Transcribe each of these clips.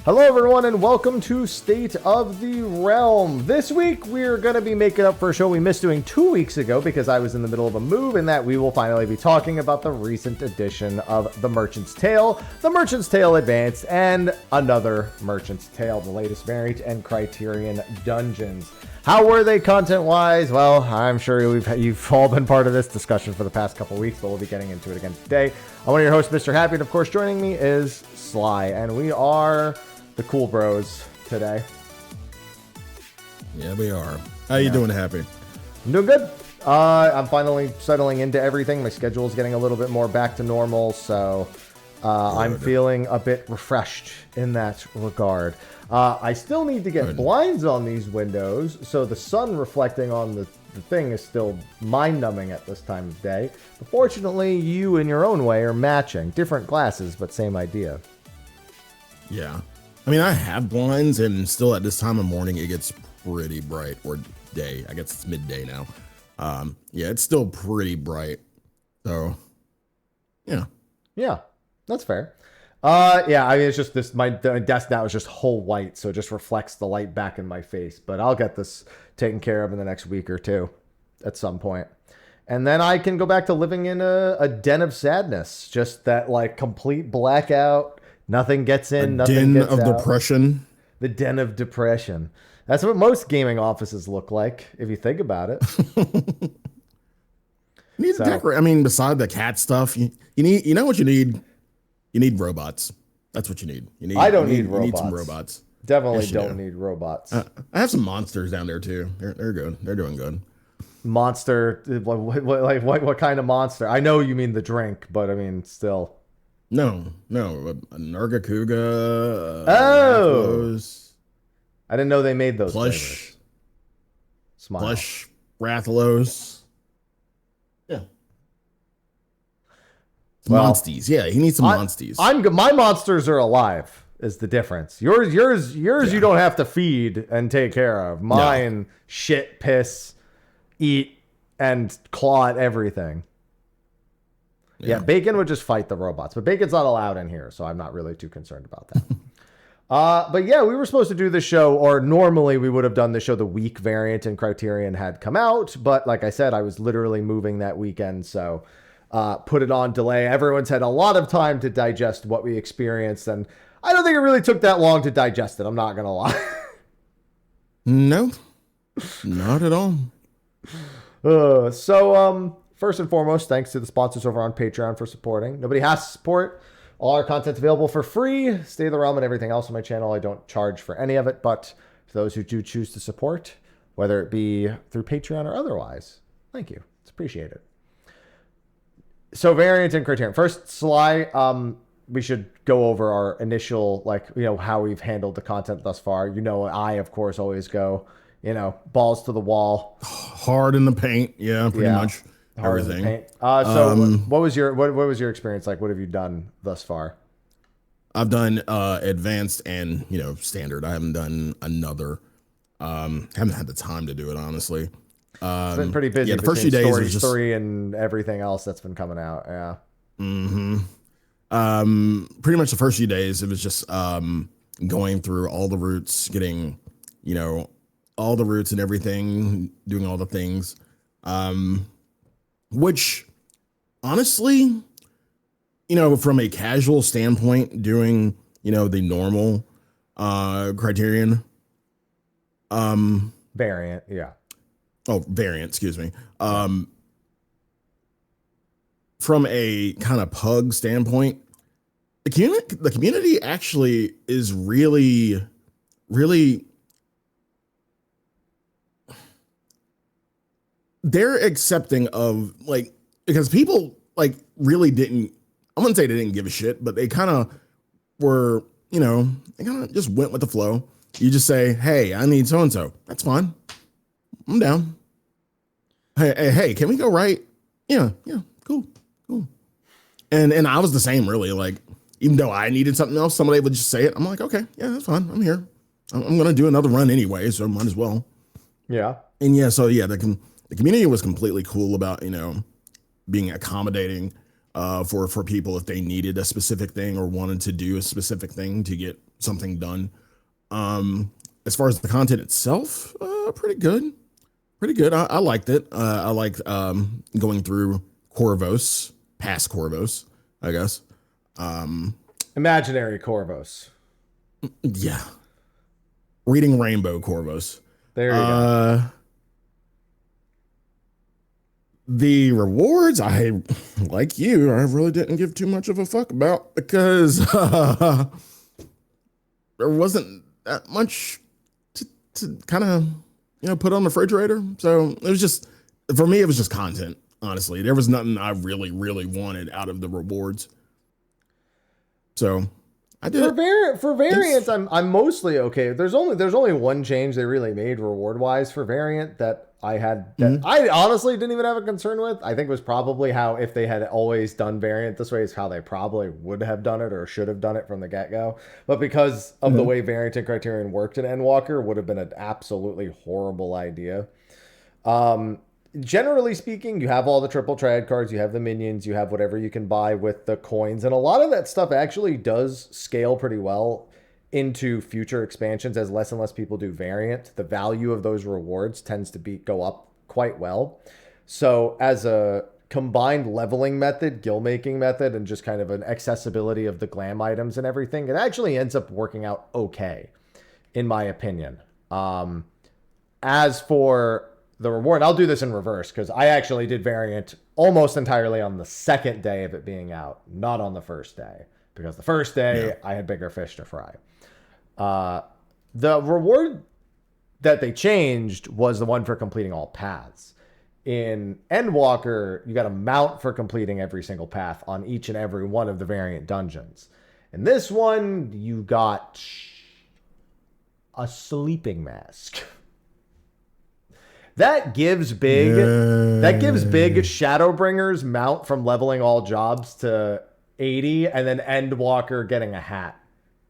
Hello everyone and welcome to State of the Realm. This week we're going to be making up for a show we missed doing 2 weeks ago because I was in the middle of a move, and that we will finally be talking about the recent edition of The Merchant's Tale, The Merchant's Tale Advanced, and another Merchant's Tale, the latest variant and Criterion dungeons. How were they content-wise? Well, I'm sure you've all been part of this discussion for the past couple weeks, but we'll be getting into it again today. I'm one of your hosts, Mr. Happy, and of course joining me is Sly, and we are the cool bros today. Yeah, we are. How you doing, Happy? I'm doing good. I'm finally settling into everything. My schedule is getting a little bit more back to normal, so I'm feeling a bit refreshed in that regard. I still need to get blinds on these windows, so the sun reflecting on the thing is still mind-numbing at this time of day. But fortunately, you in your own way are matching. Different glasses, but same idea. Yeah. I mean, I have blinds, and still at this time of morning, it gets pretty bright, or day. I guess it's midday now. Yeah, it's still pretty bright. So, yeah. Yeah, that's fair. Yeah, I mean, it's just this, my desk now is just whole white, so it just reflects the light back in my face. But I'll get this taken care of in the next week or two at some point. And then I can go back to living in a den of sadness. Just that, like, complete blackout. Nothing gets in, nothing gets out. Den of depression. The den of depression. That's what most gaming offices look like, if you think about it. You need to decorate. I mean, beside the cat stuff, you need. You know what you need? You need robots. That's what you need. I don't need robots. You need some robots. Definitely don't need robots. I have some monsters down there too. They're good. They're doing good. Monster? What kind of monster? I know you mean the drink, but I mean still. No, a Nargacuga. Rathalos. I didn't know they made those plush. Smile. Plush Rathalos. Yeah. Well, Monsties. Yeah, he needs some Monsties. My monsters are alive. Is the difference. Yours. Yeah. You don't have to feed and take care of. Mine shit, piss, eat, and claw at everything. Yeah, Bacon would just fight the robots, but Bacon's not allowed in here, so I'm not really too concerned about that. But yeah, we were supposed to do this show, or normally we would have done the show the week variant and Criterion had come out, but like I said, I was literally moving that weekend, so put it on delay. Everyone's had a lot of time to digest what we experienced, and I don't think it really took that long to digest it, I'm not gonna lie. No, not at all. First and foremost, thanks to the sponsors over on Patreon for supporting. Nobody has to support. All our content's available for free. Stay of the Realm and everything else on my channel. I don't charge for any of it, but to those who do choose to support, whether it be through Patreon or otherwise, thank you. It's appreciated. So variant and Criterion. First, Sly, we should go over our initial, how we've handled the content thus far. I, of course, always go, balls to the wall. Hard in the paint. Yeah, pretty much. Everything. What was your experience like? What have you done thus far? I've done advanced and standard. I haven't done another. Haven't had the time to do it, honestly. It's been pretty busy. Yeah, the first few days was just 3 and everything else that's been coming out. Yeah. Mm-hmm. Pretty much the first few days, it was just going through all the routes, getting all the routes and everything, doing all the things. Which, honestly, from a casual standpoint, doing, the normal Criterion. Variant, yeah. Oh, variant, excuse me. From a kind of pug standpoint, the community actually is really, really... They're accepting of because people really didn't, I wouldn't say they didn't give a shit, but they kind of were, they kind of just went with the flow. You just say, hey, I need so-and-so. That's fine. I'm down. Hey, can we go right? Yeah, cool. And I was the same, really. Even though I needed something else, somebody would just say it. I'm like, okay, yeah, that's fine. I'm here. I'm going to do another run anyway, so might as well. Yeah. And yeah, so yeah, the community was completely cool about, being accommodating for people if they needed a specific thing or wanted to do a specific thing to get, something done. As far as the content itself, pretty good. Pretty good. I liked it. I liked going through Corvos, past Corvos, I guess. Imaginary Corvos. Yeah. Reading Rainbow Corvos. There you go. The rewards, I like you, I really didn't give too much of a fuck about because there wasn't that much to kind of put on the refrigerator. So it was just, for me, it was just content. Honestly, there was nothing I really wanted out of the rewards. So I did for variants. I'm mostly okay. There's only one change they really made reward wise for variant that I had that I honestly didn't even have a concern with. I think it was probably how, if they had always done variant this way, is how they probably would have done it or should have done it from the get-go. But because of the way variant and Criterion worked in Endwalker, would have been an absolutely horrible idea. Generally speaking, you have all the triple triad cards, you have the minions, you have whatever you can buy with the coins, and a lot of that stuff actually does scale pretty well into future expansions as less and less people do variant. The value of those rewards tends to go up quite well. So as a combined leveling method, guild making method, and just kind of an accessibility of the glam items and everything, it actually ends up working out okay, in my opinion. As for the reward, I'll do this in reverse because I actually did variant almost entirely on the second day of it being out, not on the first day, because the first day I had bigger fish to fry. The reward that they changed was the one for completing all paths. In Endwalker, you got a mount for completing every single path on each and every one of the variant dungeons. In this one, you got a sleeping mask. That gives big Shadowbringer's mount from leveling all jobs to 80, and then Endwalker getting a hat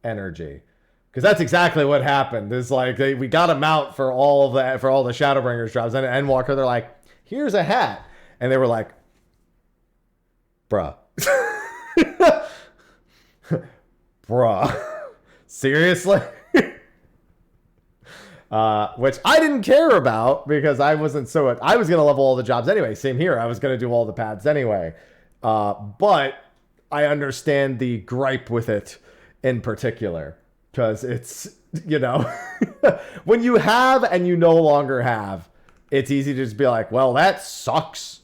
energy. Because that's exactly what happened. It's like we got a mount for all the Shadowbringers jobs, and Endwalker, they're like, here's a hat. And they were like, bruh. Bruh. Seriously? Which I didn't care about because I was going to level all the jobs anyway. Same here. I was going to do all the paths anyway. But I understand the gripe with it in particular because it's, when you have and you no longer have, it's easy to just be like, well, that sucks.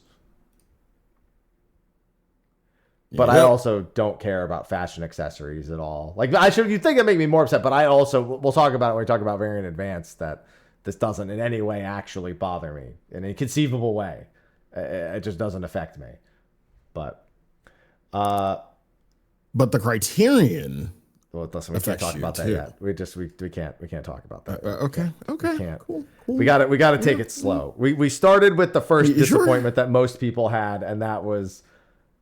But I also don't care about fashion accessories at all. Like, you'd think it'd make me more upset, but we'll talk about it when we talk about Variant Advanced, that this doesn't in any way actually bother me in a conceivable way. It just doesn't affect me. But the Criterion. Well, listen, we can't talk about that yet. We can't talk about that. Okay. We can't. Cool. We got to take it slow. We started with the first disappointment that most people had, and that was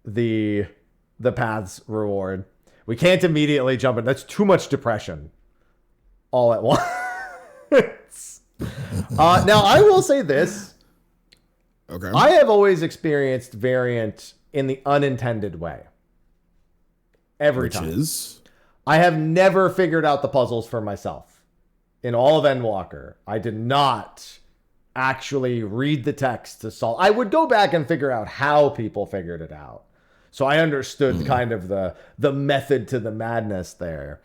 the paths reward. We can't immediately jump in. That's too much depression all at once. Now, I will say this. Okay. I have always experienced variant in the unintended way. Every time. Which is? I have never figured out the puzzles for myself. In all of Endwalker, I did not actually read the text to solve. I would go back and figure out how people figured it out. So I understood kind of the method to the madness there.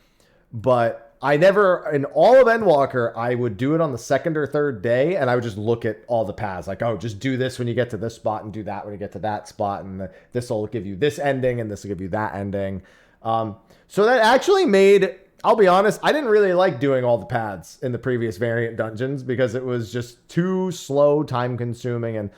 But I never, in all of Endwalker, I would do it on the second or third day, and I would just look at all the paths. Like, oh, just do this when you get to this spot, and do that when you get to that spot, and this will give you this ending, and this will give you that ending. So that actually made, I'll be honest, I didn't really like doing all the paths in the previous variant dungeons because it was just too slow, time-consuming, and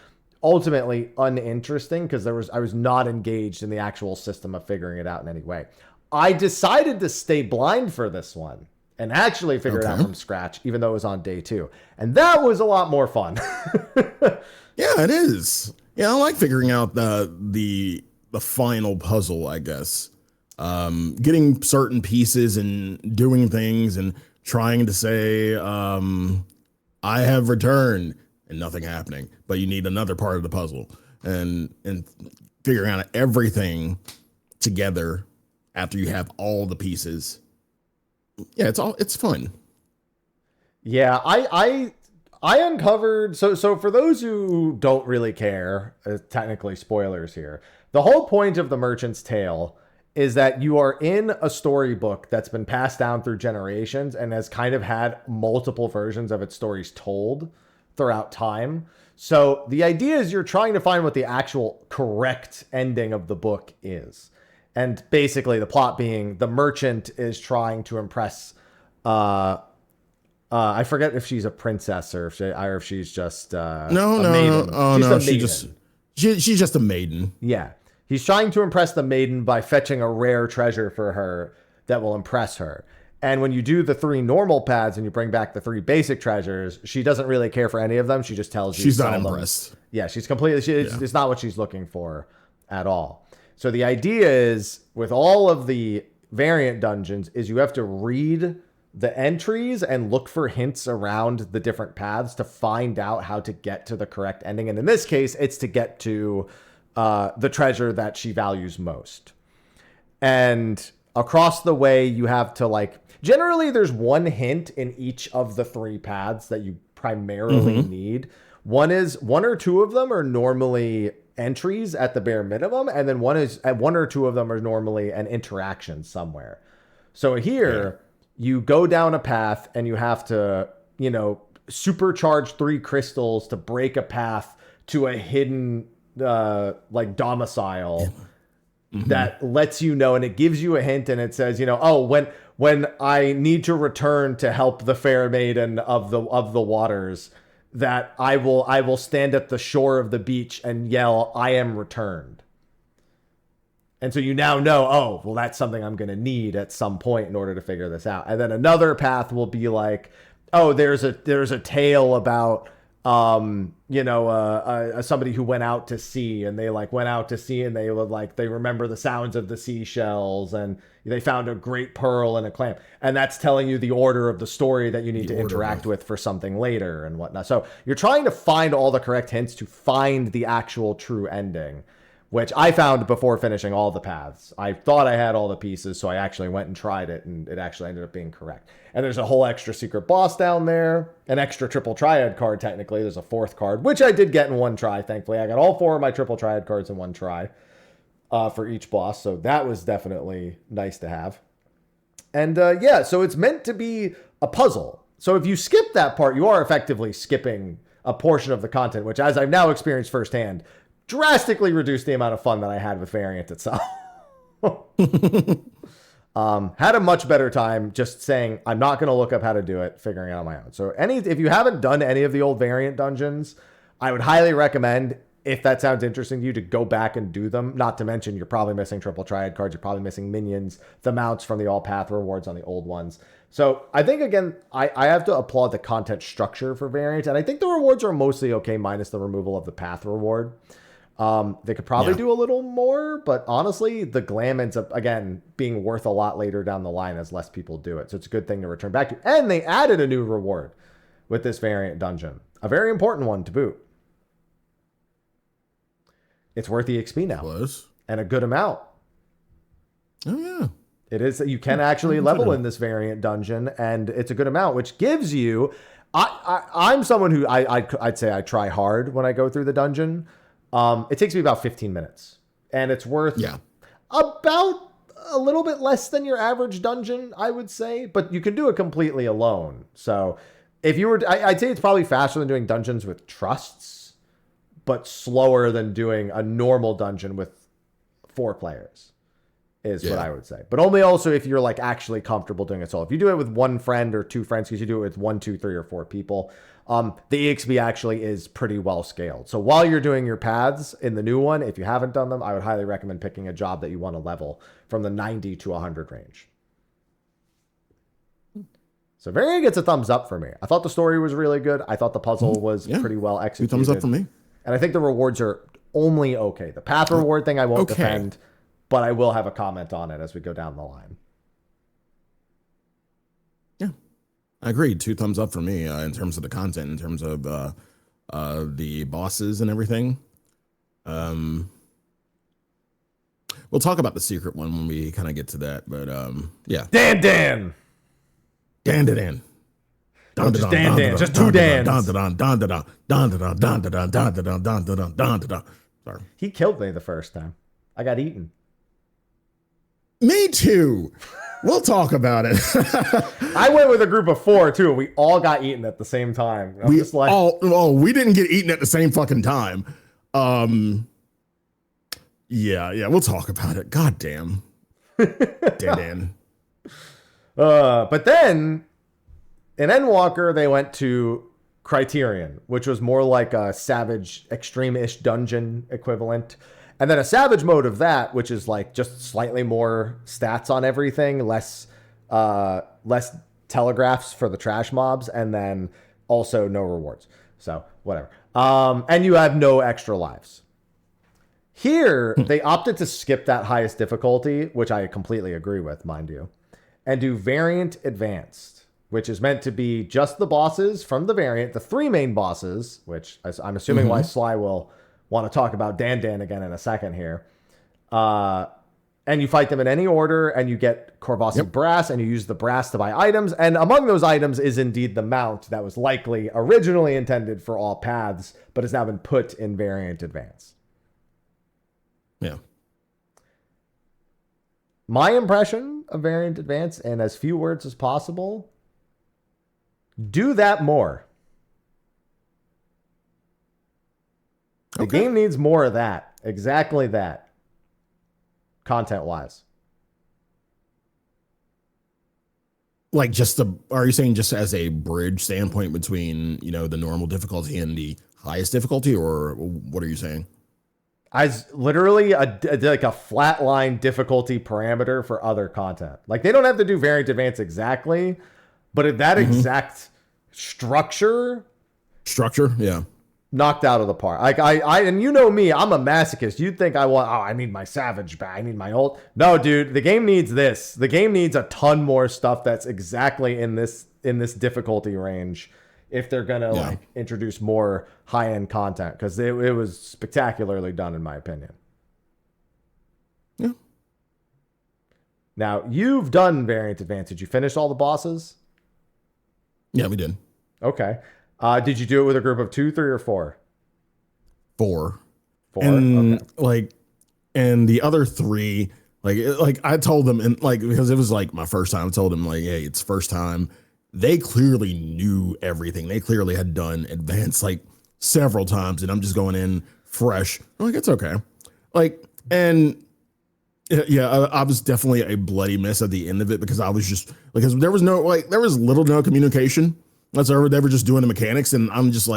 ultimately uninteresting because I was not engaged in the actual system of figuring it out in any way. I decided to stay blind for this one and actually figure it out from scratch, even though it was on day 2. And that was a lot more fun. Yeah, it is. Yeah, I like figuring out the final puzzle, I guess. Getting certain pieces and doing things and trying to say, I have returned, and nothing happening, but you need another part of the puzzle, and figuring out everything together after you have all the pieces. yeah, it's fun. Yeah, I uncovered so for those who don't really care, technically spoilers here. The whole point of the Merchant's Tale is that you are in a storybook that's been passed down through generations and has kind of had multiple versions of its stories told throughout time. So the idea is you're trying to find what the actual correct ending of the book is. And basically the plot being the merchant is trying to impress I forget if she's a princess or if she's just No, a no, no. maiden. Oh She's no, a maiden. she's just a maiden. Yeah. He's trying to impress the maiden by fetching a rare treasure for her that will impress her. And when you do the 3 normal paths and you bring back the 3 basic treasures, she doesn't really care for any of them. She just tells you She's not sell them. impressed. Yeah, she's completely. It's not what she's looking for at all. So the idea is with all of the variant dungeons is you have to read the entries and look for hints around the different paths to find out how to get to the correct ending. And in this case, it's to get to the treasure that she values most. And across the way, you have to generally there's one hint in each of the 3 paths that you primarily need. One or two of them are normally entries at the bare minimum. And then one or two of them are normally an interaction somewhere. So here you go down a path and you have to, supercharge 3 crystals to break a path to a hidden domicile that lets you know, and it gives you a hint and it says, when I need to return to help the fair maiden of the waters, that I will stand at the shore of the beach and yell, I am returned. And so you now know, that's something I'm going to need at some point in order to figure this out. And then another path will be like, there's a tale about, somebody who went out to sea and they went out to sea and they would they remember the sounds of the seashells and they found a great pearl and a clam. And that's telling you the order of the story that you need to interact with for something later and whatnot. So you're trying to find all the correct hints to find the actual true ending, which I found before finishing all the paths. I thought I had all the pieces, so I actually went and tried it, and it actually ended up being correct. And there's a whole extra secret boss down there, an extra triple triad card, technically. There's a 4th card, which I did get in one try, thankfully. I got all 4 of my triple triad cards in one try for each boss, so that was definitely nice to have. And so it's meant to be a puzzle. So if you skip that part, you are effectively skipping a portion of the content, which, as I've now experienced firsthand, drastically reduced the amount of fun that I had with Variant itself. Had a much better time just saying, I'm not going to look up how to do it, figuring it out on my own. So if you haven't done any of the old Variant dungeons, I would highly recommend, if that sounds interesting to you, to go back and do them. Not to mention, you're probably missing triple triad cards. You're probably missing minions, the mounts from the all path rewards on the old ones. So I think, again, I have to applaud the content structure for Variant. And I think the rewards are mostly okay, minus the removal of the path reward. They could probably do a little more, but honestly, the glam ends up, again, being worth a lot later down the line as less people do it. So it's a good thing to return back to. And they added a new reward with this Variant dungeon. A very important one to boot. It's worth EXP now. Close. And a good amount. Oh, yeah. It is. You can actually level in this Variant dungeon, and it's a good amount, which gives you... I'm someone who I'd say I try hard when I go through the dungeon. It takes me about 15 minutes, and it's worth about a little bit less than your average dungeon, I would say, but you can do it completely alone. So if you were, I'd say it's probably faster than doing dungeons with trusts, but slower than doing a normal dungeon with 4 players is what I would say. But only also if you're actually comfortable doing it solo. If you do it with 1 friend or 2 friends, because you do it with 1, 2, 3, or 4 people, the EXP actually is pretty well scaled. So while you're doing your paths in the new one, if you haven't done them, I would highly recommend picking a job that you want to level from the 90 to 100 range. So Variant gets a thumbs up for me. I thought the story was really good. I thought the puzzle was pretty well executed. 2 thumbs up for me. And I think the rewards are only okay. The path reward thing I won't defend, but I will have a comment on it as we go down the line. Yeah, I agree. 2 thumbs up for me in terms of the content, in terms of the bosses and everything. We'll talk about the secret one when we kind of get to that, but yeah. Dan! Dan da dan. No, just Dan. Just two Dans. Sorry. He killed me the first time. I got eaten. Me too. We'll talk about it. I went with a group of 4 too. We all got eaten at the same time. We didn't get eaten at the same fucking time. Yeah, we'll talk about it. God damn. Dan. But then in Endwalker, they went to Criterion, which was more like a Savage extreme-ish dungeon equivalent. And then a Savage mode of that, which is like just slightly more stats on everything, less telegraphs for the trash mobs, and then also no rewards. So whatever. And you have no extra lives. Here, they opted to skip that highest difficulty, which I completely agree with, mind you, and do Variant Advanced, which is meant to be just the bosses from the variant, the 3 main bosses, which I'm assuming why Sly will want to talk about Dan again in a second here. And you fight them in any order, and you get Corvosi brass, and you use the brass to buy items. And among those items is indeed the mount that was likely originally intended for all paths, but has now been put in Variant Advance. Yeah. My impression of Variant Advance, in as few words as possible, do that more. The game needs more of that. Exactly that. Content-wise. Like are you saying just as a bridge standpoint between, the normal difficulty and the highest difficulty, or what are you saying? As literally like a flatline difficulty parameter for other content. Like they don't have to do Variant Advance exactly, but that exact structure, yeah, knocked out of the park. Like I and you know me, I'm a masochist. You'd think I need my Savage back. I need my old. No, dude, the game needs this. The game needs a ton more stuff that's exactly in this difficulty range if they're gonna like introduce more high-end content, because it was spectacularly done in my opinion. Yeah. Now, you've done Variant Advance. Did you finish all the bosses? Yeah, we did. Okay. Did you do it with a group of 2, 3, or 4? 4. And okay. And the other 3, like I told them, and because it was like my first time, I told them hey, it's first time. They clearly knew everything. They clearly had done Advance several times, and I'm just going in fresh. I'm it's okay. And yeah, I was definitely a bloody mess at the end of it, because I was just because there was little to no communication whatsoever. They were just doing the mechanics, and I'm just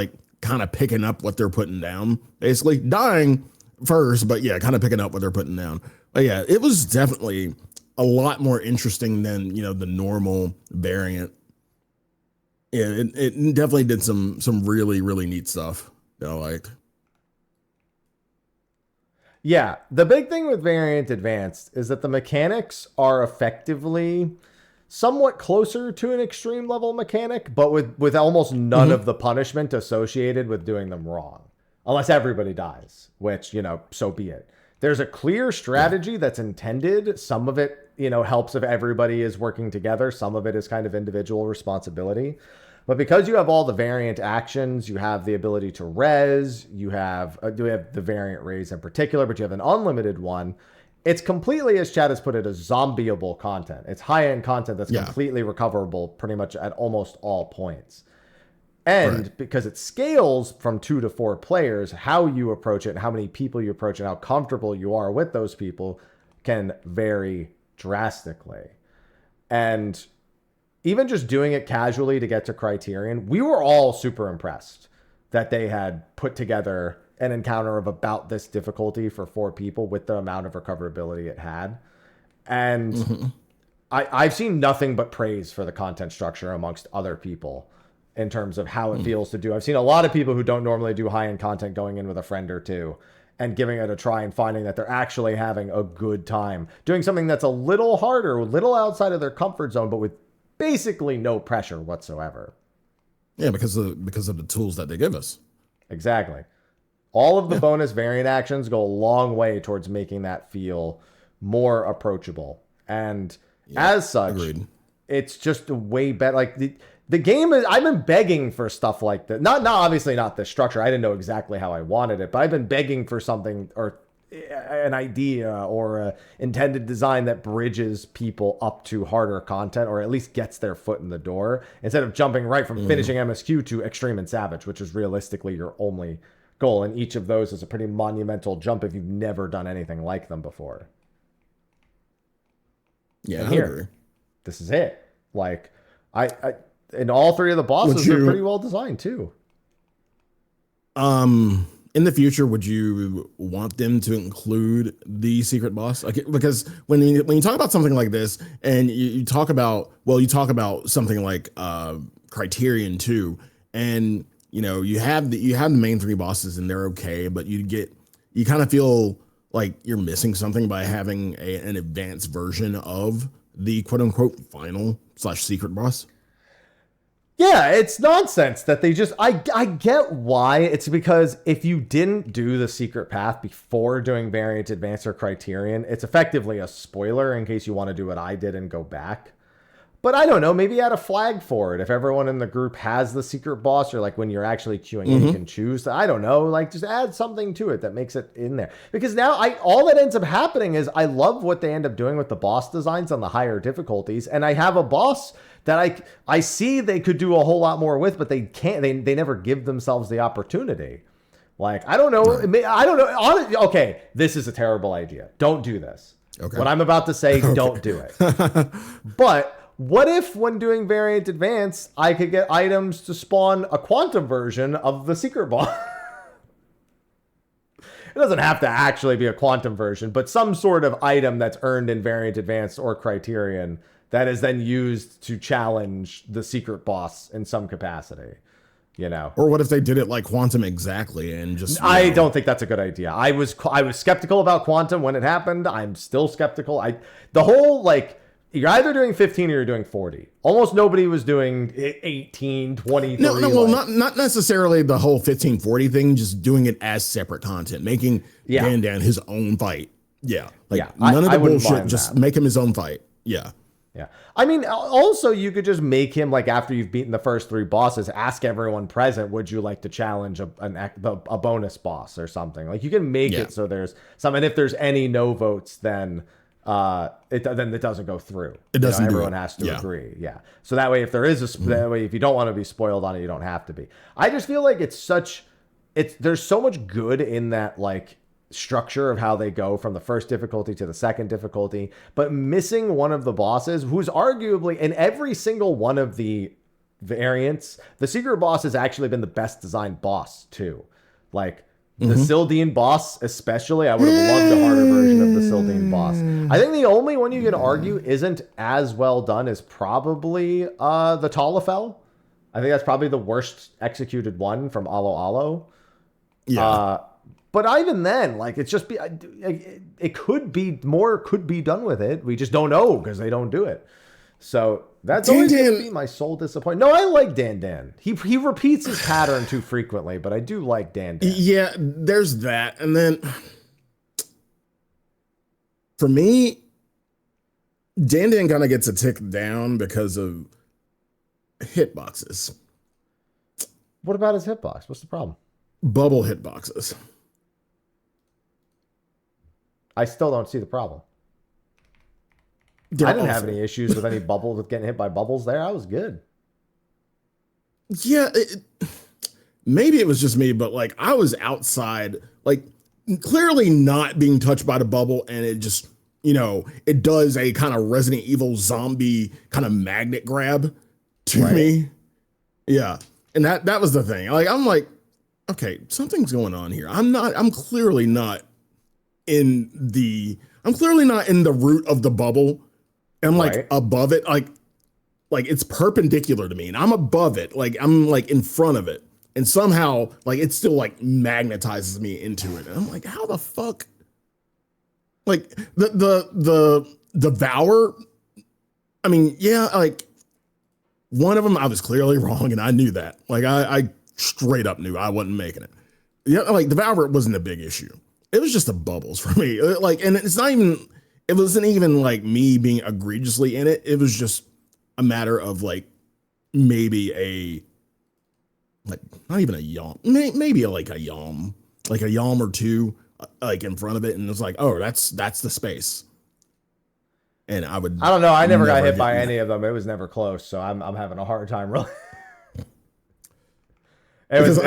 kind of picking up what they're putting down, basically dying first, but yeah, kind of picking up what they're putting down. But yeah, it was definitely a lot more interesting than the normal variant. Yeah, it definitely did some really, really neat stuff that I liked. Yeah, the big thing with Variant Advanced is that the mechanics are effectively somewhat closer to an extreme level mechanic, but with almost none of the punishment associated with doing them wrong. Unless everybody dies, which, so be it. There's a clear strategy that's intended. Some of it, helps if everybody is working together. Some of it is kind of individual responsibility. But because you have all the variant actions, you have the ability to res, we have the variant raise in particular, but you have an unlimited one. It's completely, as Chad has put it, a zombieable content. It's high-end content that's completely recoverable pretty much at almost all points. And because it scales from 2 to 4 players, how you approach it and how many people you approach and how comfortable you are with those people can vary drastically. And even just doing it casually to get to Criterion, we were all super impressed that they had put together an encounter of about this difficulty for 4 people with the amount of recoverability it had. And I've seen nothing but praise for the content structure amongst other people in terms of how it feels to do. I've seen a lot of people who don't normally do high-end content going in with a friend or two and giving it a try and finding that they're actually having a good time doing something that's a little harder, a little outside of their comfort zone, but with basically no pressure whatsoever. Yeah, because of the tools that they give us. Exactly. All of the bonus variant actions go a long way towards making that feel more approachable. And as such, it's just a way better. Like the game is, I've been begging for stuff like that. Not obviously not the structure. I didn't know exactly how I wanted it, but I've been begging for something or an idea or a intended design that bridges people up to harder content, or at least gets their foot in the door, instead of jumping right from finishing MSQ to Extreme and Savage, which is realistically your only goal. And each of those is a pretty monumental jump if you've never done anything like them before. Yeah, and here, this is it. Like I and all three of the bosses are pretty well designed too. In the future, would you want them to include the secret boss? Like, because when you talk about something like this, and you talk about something like Criterion too, and you have the main three bosses and they're okay, but you kind of feel like you're missing something by having an advanced version of the quote unquote final / secret boss. Yeah, it's nonsense that they just, I get why. It's because if you didn't do the secret path before doing Variant, Advanced, or Criterion, it's effectively a spoiler in case you want to do what I did and go back. But I don't know, maybe add a flag for it. If everyone in the group has the secret boss, or like when you're actually queuing in, you can choose. I don't know, like just add something to it that makes it in there. Because now all that ends up happening is I love what they end up doing with the boss designs on the higher difficulties. And I have a boss that I see they could do a whole lot more with, but they can't. They never give themselves the opportunity. Like, I don't know. I don't know. Okay, this is a terrible idea. Don't do this. Okay. What I'm about to say, don't do it. But what if when doing Variant Advance, I could get items to spawn a quantum version of the secret boss? It doesn't have to actually be a quantum version, but some sort of item that's earned in Variant Advance or Criterion that is then used to challenge the secret boss in some capacity, Or what if they did it like Quantum exactly and just... I don't think that's a good idea. I was skeptical about Quantum when it happened. I'm still skeptical. The whole, like, you're either doing 15 or you're doing 40. Almost nobody was doing 18, 23. No, well, not necessarily the whole 15-40 thing, just doing it as separate content, making Dan his own fight. Yeah. None of the bullshit, just make him his own fight. Yeah. Yeah. I mean, also, you could just make him, like, after you've beaten the first three bosses, ask everyone present, would you like to challenge a bonus boss or something? Like, you can make it so there's some, and if there's any no votes, then it doesn't go through. It doesn't. Everyone has to agree. Yeah. So that way, if there is that way, if you don't want to be spoiled on it, you don't have to be. I just feel like there's so much good in that, like, structure of how they go from the first difficulty to the second difficulty, but missing one of the bosses who's arguably in every single one of the variants, the secret boss has actually been the best designed boss too. Like the Sildine boss, especially, I would have loved a harder version of the Sildine boss. I think the only one you can argue isn't as well done is probably the Talafel. I think that's probably the worst executed one from Alo Alo. Yeah. But even then, like, it could be more could be done with it. We just don't know because they don't do it. So that's always going to be my sole disappointment. No, I like Dan. He repeats his pattern too frequently, but I do like Dan. Yeah, there's that. And then for me, Dan kind of gets a tick down because of hitboxes. What about his hitbox? What's the problem? Bubble hitboxes. I still don't see the problem. I didn't have any issues with any bubbles, with getting hit by bubbles there. I was good. Yeah, maybe it was just me, but like I was outside, like clearly not being touched by the bubble, and it just, it does a kind of Resident Evil zombie kind of magnet grab to me. Yeah, and that was the thing. Like I'm like, okay, something's going on here. I'm clearly not in the root of the bubble. I'm like above it, like it's perpendicular to me, and I'm above it, like I'm like in front of it, and somehow like it still like magnetizes me into it, and I'm like, how the fuck? Like the Devour. I mean, yeah, like one of them I was clearly wrong, and I knew that. Like I straight up knew I wasn't making it. Yeah, like Devour wasn't a big issue. It was just the bubbles for me. Like, and it wasn't even like me being egregiously in it. It was just, a matter of like maybe a like not even a yalm, maybe like a yalm or two like in front of it, and it's like, oh, that's the space. And I don't know. I never got hit by any of them. It was never close, so I'm having a hard time really. I was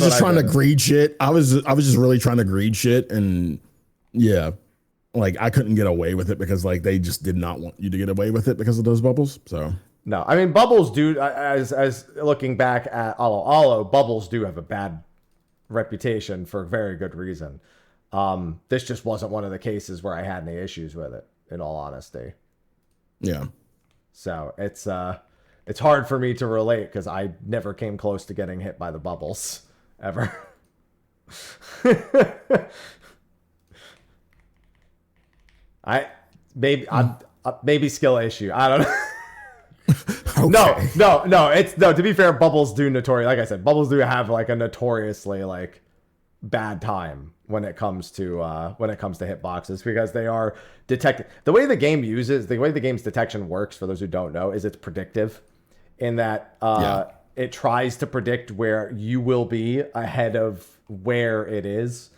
just trying to grade shit. I was just really trying to grade shit, and yeah, like I couldn't get away with it because like they just did not want you to get away with it because of those bubbles. So no, I mean bubbles do. As looking back at Alo, bubbles do have a bad reputation for very good reason. This just wasn't one of the cases where I had any issues with it, in all honesty. Yeah. So it's hard for me to relate because I never came close to getting hit by the bubbles ever. Maybe skill issue. I don't know. Okay. No. To be fair, bubbles do like I said, bubbles do have like a notoriously like bad time when it comes to hitboxes because they are detected. The way the game's detection works, for those who don't know, is it's predictive in that it tries to predict where you will be ahead of where it is.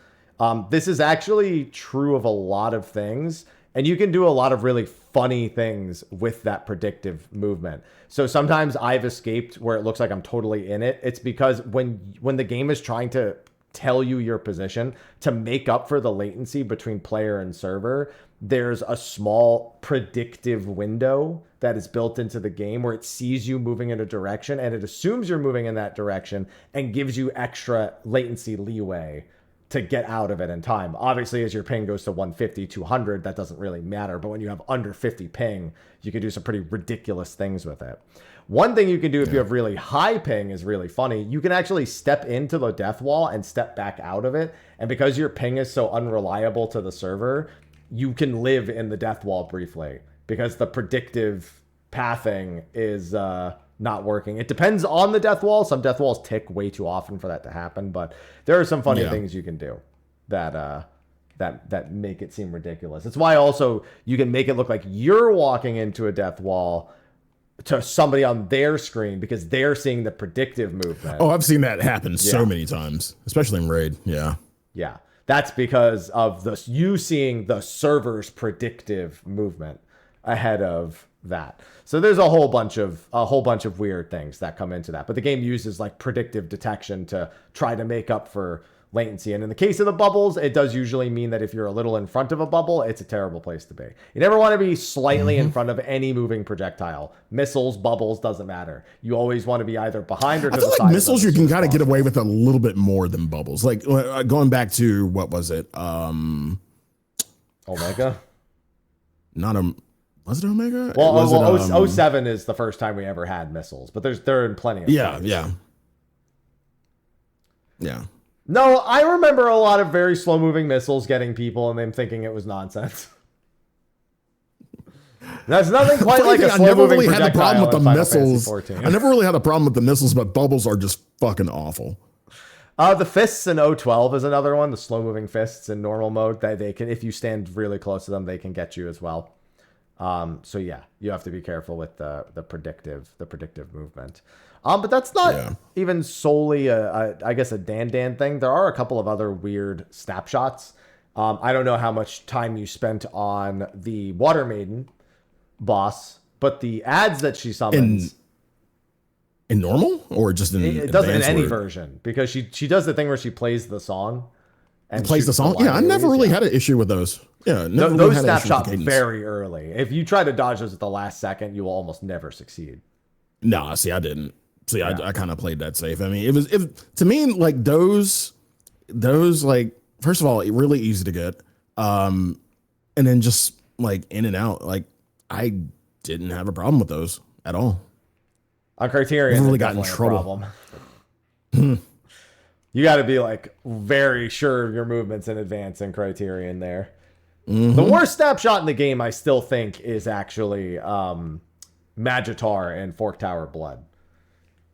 This is actually true of a lot of things, and you can do a lot of really funny things with that predictive movement. So sometimes I've escaped where it looks like I'm totally in it. It's because when the game is trying to tell you your position to make up for the latency between player and server, there's a small predictive window that is built into the game where it sees you moving in a direction and it assumes you're moving in that direction and gives you extra latency leeway to get out of it in time. Obviously, as your ping goes to 150, 200, that doesn't really matter. But when you have under 50 ping, you can do some pretty ridiculous things with it. One thing you can do if you have really high ping is really funny. You can actually step into the death wall and step back out of it. And because your ping is so unreliable to the server, you can live in the death wall briefly because the predictive pathing is not working. It depends on the death wall. Some death walls tick way too often for that to happen, but there are some funny things you can do that make it seem ridiculous. It's why also you can make it look like you're walking into a death wall to somebody on their screen because they're seeing the predictive movement. Oh, I've seen that happen so many times, especially in Raid. Yeah. Yeah. That's because of you seeing the server's predictive movement ahead of that. So there's a whole bunch of weird things that come into that. But the game uses like predictive detection to try to make up for latency. And in the case of the bubbles, it does usually mean that if you're a little in front of a bubble, it's a terrible place to be. You never want to be slightly in front of any moving projectile. Missiles, bubbles, doesn't matter. You always want to be either behind or to the side. I feel like missiles you can kind of get away with a little bit more than bubbles. Like going back to, what was it? Omega? Was it Omega? Well, 07 is the first time we ever had missiles, but there are plenty of Yeah. No, I remember a lot of very slow-moving missiles getting people and them thinking it was nonsense. That's nothing quite like a slow-moving projectile in Final Fantasy 14. I never really had a problem with the missiles, but bubbles are just fucking awful. The fists in 012 is another one. The slow-moving fists in normal mode, that they can, if you stand really close to them, they can get you as well. So yeah, you have to be careful with the predictive movement. But that's not even solely I guess a Dan thing. There are a couple of other weird snapshots. I don't know how much time you spent on the Water Maiden boss, but the ads that she summons in normal or just in it does it in any version, because she does the thing where she plays the song. And plays the song. Yeah, I never really had an issue with those. Yeah, those snapshots very early. If you try to dodge those at the last second, you will almost never succeed. No, see, I didn't. See, I kind of played that safe. I mean, to me, like those like, first of all, really easy to get, and then just like in and out. Like I didn't have a problem with those at all. On Criterion, never really got in trouble. You got to be like very sure of your movements in advance in Criterion there. Mm-hmm. The worst snapshot in the game, I still think, is actually Magitar and Fork Tower Blood.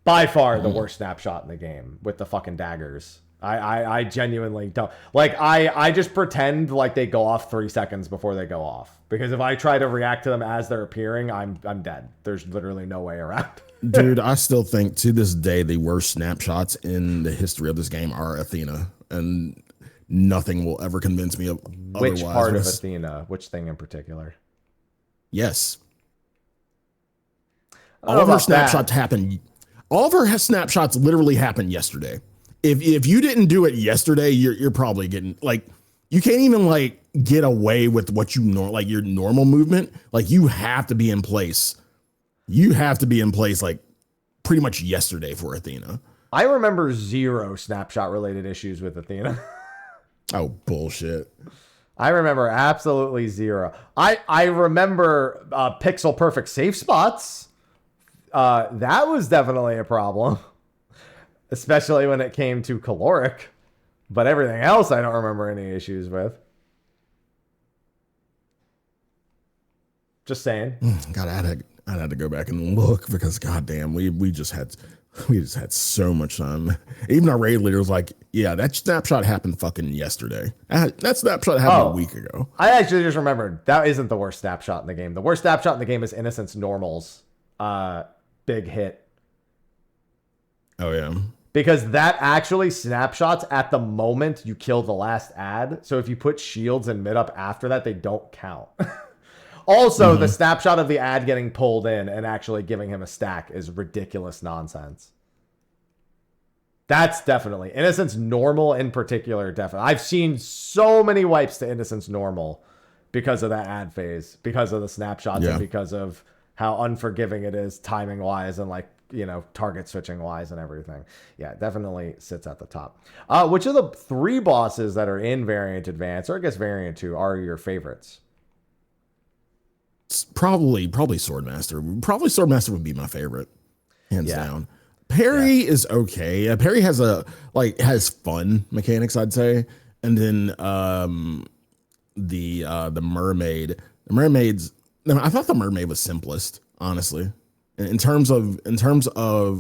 By far the worst snapshot in the game with the fucking daggers I genuinely don't. Like, I just pretend like they go off 3 seconds before they go off. Because if I try to react to them as they're appearing, I'm dead. There's literally no way around. Dude, I still think to this day the worst snapshots in the history of this game are Athena, and nothing will ever convince me of otherwise. Which part of Athena? Which thing in particular? Yes. All of her snapshots happen. All of her snapshots literally happened yesterday. If you didn't do it yesterday, you're probably getting like, you can't even like get away with what you like your normal movement. Like you have to be in place. You have to be in place like pretty much yesterday for Athena. I remember 0 snapshot related issues with Athena. Oh, bullshit. I remember absolutely 0. I remember pixel perfect safe spots. That was definitely a problem, especially when it came to caloric. But everything else, I don't remember any issues with. Just saying. God, I'd have to go back and look because goddamn, we just had so much time. Even our raid leader was like, "Yeah, that snapshot happened fucking yesterday. That snapshot happened a week ago." I actually just remembered that isn't the worst snapshot in the game. The worst snapshot in the game is Innocence Normal's big hit. Oh yeah. Because that actually snapshots at the moment you kill the last ad. So if you put shields and mid up after that, they don't count. Also, the snapshot of the ad getting pulled in and actually giving him a stack is ridiculous nonsense. That's definitely Innocence Normal in particular. Definitely, I've seen so many wipes to Innocence Normal because of that ad phase, because of the snapshots, and because of how unforgiving it is timing wise and like, you know, target switching wise and everything. Yeah, definitely sits at the top. Which of the 3 bosses that are in Variant Advance, or I guess Variant 2, are your favorites? It's probably Swordmaster. Probably Swordmaster would be my favorite, hands down. Parry is okay. Parry has has fun mechanics, I'd say. And then the mermaid. The mermaids. I thought the mermaid was simplest, honestly. In terms of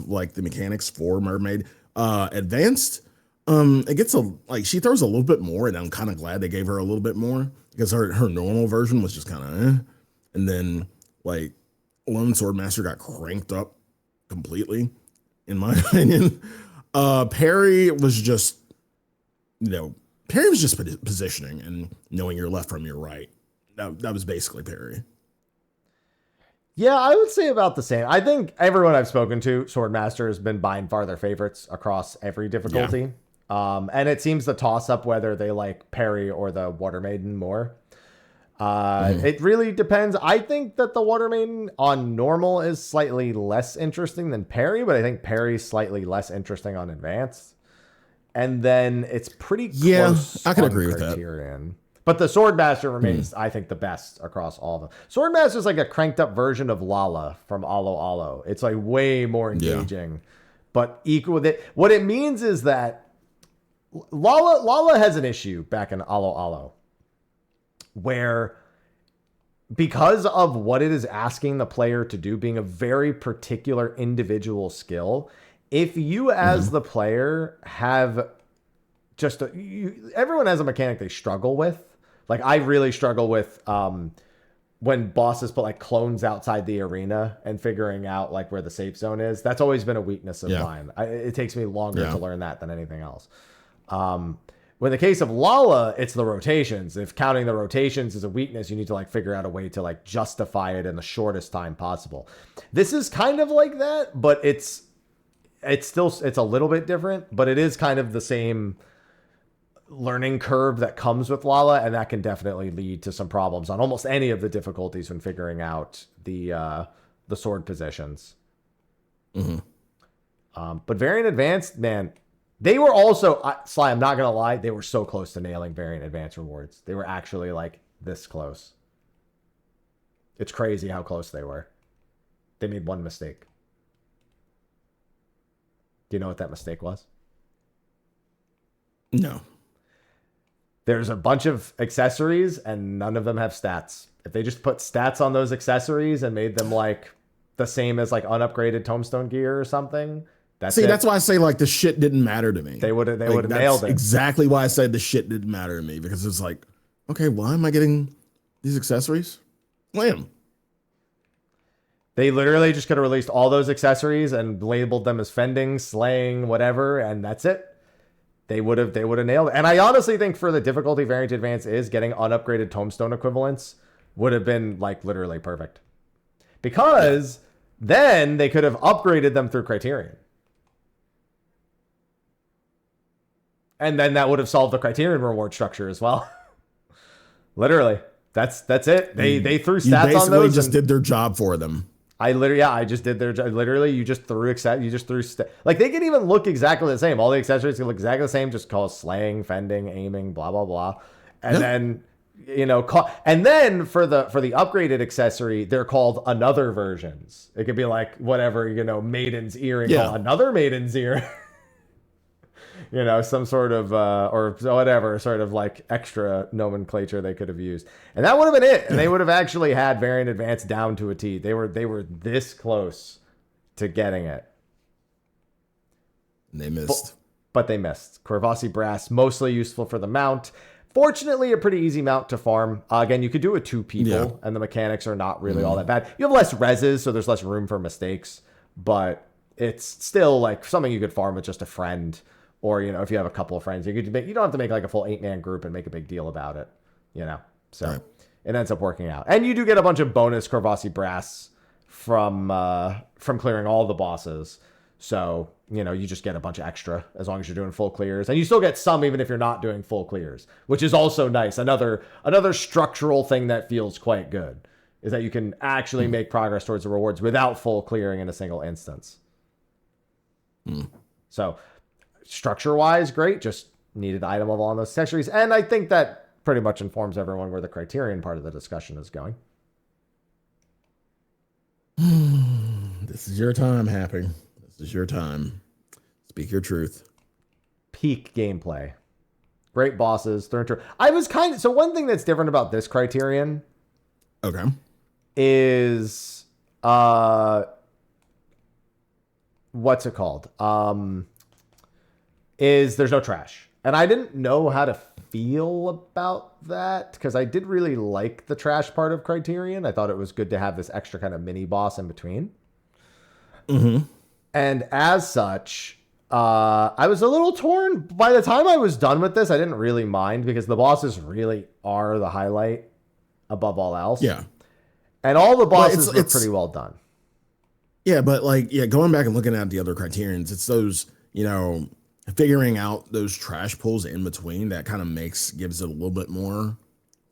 like the mechanics for mermaid. Advanced, it gets she throws a little bit more, and I'm kind of glad they gave her a little bit more because her normal version was just kind of and then like Lone Swordmaster got cranked up completely, in my opinion. Parry was just, positioning and knowing your left from your right. That was basically Parry. Yeah, I would say about the same. I think everyone I've spoken to, Swordmaster has been by far their favorites across every difficulty. Yeah. And it seems the toss up whether they like Parry or the Water Maiden more. It really depends. I think that the Water Maiden on normal is slightly less interesting than Parry, but I think Parry's slightly less interesting on advanced. And then it's pretty close. I can agree with Criterion. But the Swordmaster remains, I think, the best across all of them. Swordmaster is like a cranked up version of Lala from Alo Alo. It's like way more engaging, but equal with it. What it means is that Lala has an issue back in Alo Alo, where because of what it is asking the player to do, being a very particular individual skill, if you as the player have just everyone has a mechanic they struggle with. Like I really struggle with when bosses put like clones outside the arena and figuring out like where the safe zone is. That's always been a weakness of mine. It takes me longer to learn that than anything else. With the case of Lala, it's the rotations. If counting the rotations is a weakness, you need to like figure out a way to like justify it in the shortest time possible. This is kind of like that, but it's a little bit different, but it is kind of the same learning curve that comes with Lala, and that can definitely lead to some problems on almost any of the difficulties when figuring out the sword positions. But Variant Advanced, man, they were also Sly, I'm not gonna lie, they were so close to nailing Variant Advanced rewards. They were actually like this close. It's crazy how close they were. They made one mistake. Do you know what that mistake was? No. There's a bunch of accessories and none of them have stats. If they just put stats on those accessories and made them like the same as like unupgraded tombstone gear or something, That's it. That's why I say like the shit didn't matter to me. They would have Like, nailed it. Exactly why I said the shit didn't matter to me, because it's like, okay, why am I getting these accessories? Slam. They literally just could have released all those accessories and labeled them as fending, slaying, whatever, and that's it. They would have nailed it. And I honestly think for the difficulty variant advance is getting unupgraded tombstone equivalents would have been like literally perfect. Because then they could have upgraded them through Criterion. And then that would have solved the Criterion reward structure as well. Literally. That's it. They threw stats on those. Just did their job for them. I just did their job. Literally, you just threw like they can even look exactly the same. All the accessories can look exactly the same. Just call slaying, fending, aiming, blah blah blah, and then and then for the upgraded accessory, they're called another versions. It could be like whatever maiden's earring, another maiden's ear. Some sort of or whatever sort of like extra nomenclature they could have used, and that would have been it. And they would have actually had variant advance down to a T. They were this close to getting it. And they missed, but they missed. Corvossi brass, mostly useful for the mount. Fortunately, a pretty easy mount to farm. Again, you could do it with 2 people, and the mechanics are not really all that bad. You have less reses, so there's less room for mistakes, but it's still like something you could farm with just a friend. Or, if you have a couple of friends, you don't have to make like a full 8-man group and make a big deal about it, So it ends up working out. And you do get a bunch of bonus Corvossi brass from clearing all the bosses. So, you just get a bunch of extra as long as you're doing full clears. And you still get some even if you're not doing full clears, which is also nice. Another structural thing that feels quite good is that you can actually make progress towards the rewards without full clearing in a single instance. So structure-wise, great. Just needed item level on those accessories. And I think that pretty much informs everyone where the Criterion part of the discussion is going. This is your time, Happy. This is your time. Speak your truth. Peak gameplay. Great bosses. I was so one thing that's different about this Criterion is what's it called? Is there's no trash. And I didn't know how to feel about that because I did really like the trash part of Criterion. I thought it was good to have this extra kind of mini boss in between. And as such, I was a little torn. By the time I was done with this, I didn't really mind because the bosses really are the highlight above all else. Yeah. And all the bosses were pretty well done. Yeah, but going back and looking at the other Criterions, it's those, figuring out those trash pulls in between that kind of gives it a little bit more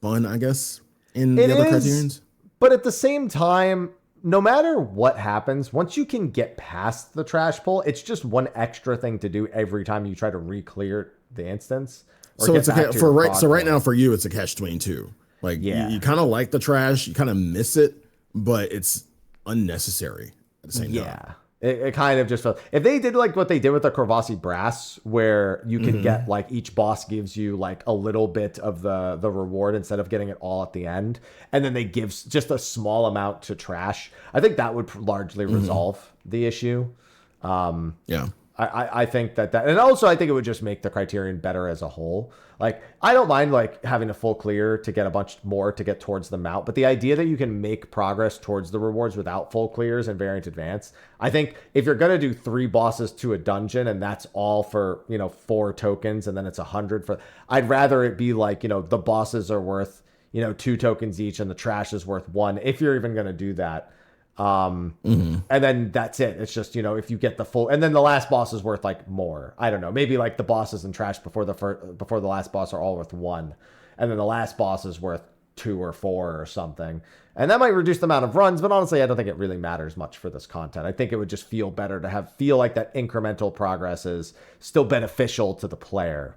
fun, I guess, in the other Criterions. But at the same time, no matter what happens, once you can get past the trash pull, it's just one extra thing to do every time you try to re-clear the instance. So it's right now for you, it's a catch-22. Like you kind of like the trash, you kind of miss it, but it's unnecessary at the same time. Yeah. It kind of just felt, if they did like what they did with the Corvossi brass, where you can get like each boss gives you like a little bit of the reward instead of getting it all at the end, and then they give just a small amount to trash, I think that would largely resolve the issue. I think that and also I think it would just make the Criterion better as a whole. Like, I don't mind like having a full clear to get a bunch more to get towards the mount, but the idea that you can make progress towards the rewards without full clears and variant advance, I think if you're going to do 3 bosses to a dungeon and that's all for, 4 tokens and then it's 100 for, I'd rather it be like, the bosses are worth, 2 tokens each and the trash is worth 1, if you're even going to do that. And then that's it. It's just, if you get the full, and then the last boss is worth like more. I don't know. Maybe like the bosses and trash before the last boss are all worth 1. And then the last boss is worth 2 or 4 or something. And that might reduce the amount of runs, but honestly, I don't think it really matters much for this content. I think it would just feel better to feel like that incremental progress is still beneficial to the player.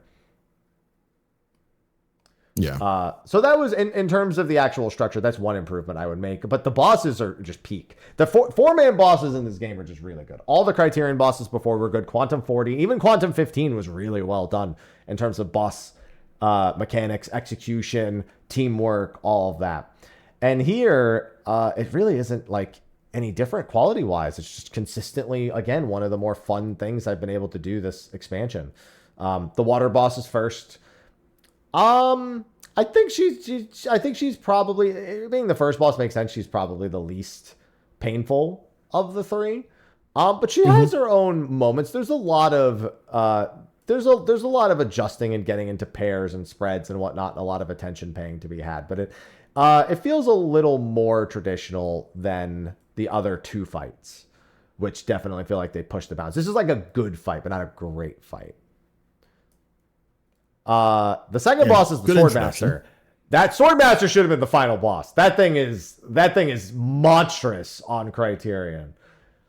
Yeah. So that was in terms of the actual structure. That's one improvement I would make. But the bosses are just peak. The four-man bosses in this game are just really good. All the Criterion bosses before were good. Quantum 40, even Quantum 15 was really well done in terms of boss mechanics, execution, teamwork, all of that. And here, it really isn't like any different quality wise. It's just consistently, again, one of the more fun things I've been able to do this expansion. The water boss is first. I think she's probably, being the first boss makes sense. She's probably the least painful of the three. But she has her own moments. There's a lot of there's a lot of adjusting and getting into pairs and spreads and whatnot, and a lot of attention paying to be had. But it feels a little more traditional than the other two fights, which definitely feel like they pushed the bounds. This is like a good fight, but not a great fight. The second boss is the Swordmaster. That Swordmaster should have been the final boss. That thing is monstrous on Criterion.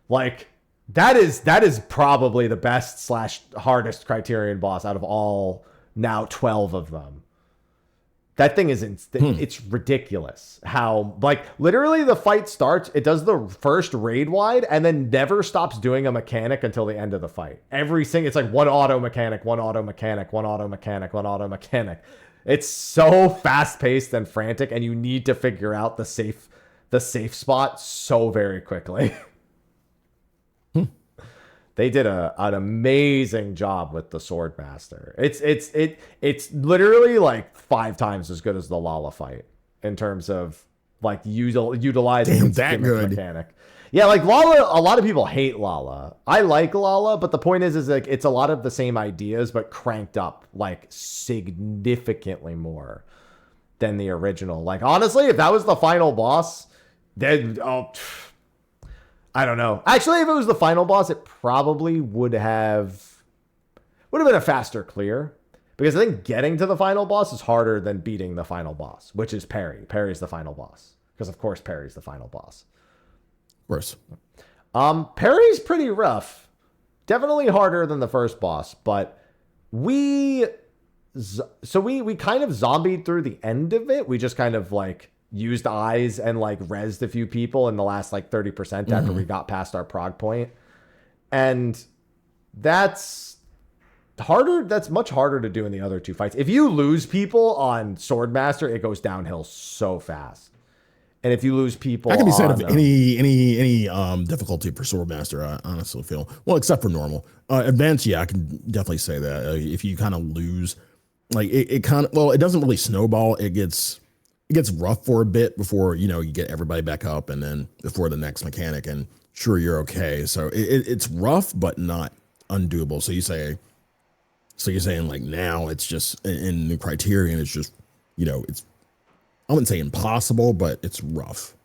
Like, that is probably the best / hardest Criterion boss out of all now 12 of them. That thing is it's ridiculous how, like, literally the fight starts, it does the first raid wide and then never stops doing a mechanic until the end of the fight. It's like one auto mechanic, one auto mechanic, one auto mechanic, one auto mechanic. It's so fast paced and frantic, and you need to figure out the safe spot so very quickly. They did an amazing job with the Swordmaster. It's literally like 5 times as good as the Lala fight in terms of like utilizing that good mechanic. Yeah, like Lala, a lot of people hate Lala. I like Lala, but the point is like it's a lot of the same ideas, but cranked up like significantly more than the original. Like, honestly, if that was the final boss, then I don't know. Actually, if it was the final boss, it probably would have been a faster clear, because I think getting to the final boss is harder than beating the final boss, which is Parry. Parry's the final boss, because of course Parry's the final boss. Of course. Parry's pretty rough. Definitely harder than the first boss, but we kind of zombied through the end of it. We just kind of like used eyes and like rezzed a few people in the last like 30% after we got past our prog point. And that's harder. That's much harder to do in the other two fights. If you lose people on Swordmaster, it goes downhill so fast. And if you lose people, that can be said of any difficulty for Swordmaster, I honestly feel. Well, except for normal. Advanced, yeah, I can definitely say that. If you kind of lose, like it kind of, well, it doesn't really snowball. It gets rough for a bit before, you get everybody back up, and then before the next mechanic, and sure, you're okay. So it's rough, but not undoable. So you're saying like now it's just in the Criterion, it's just, it's, I wouldn't say impossible, but it's rough.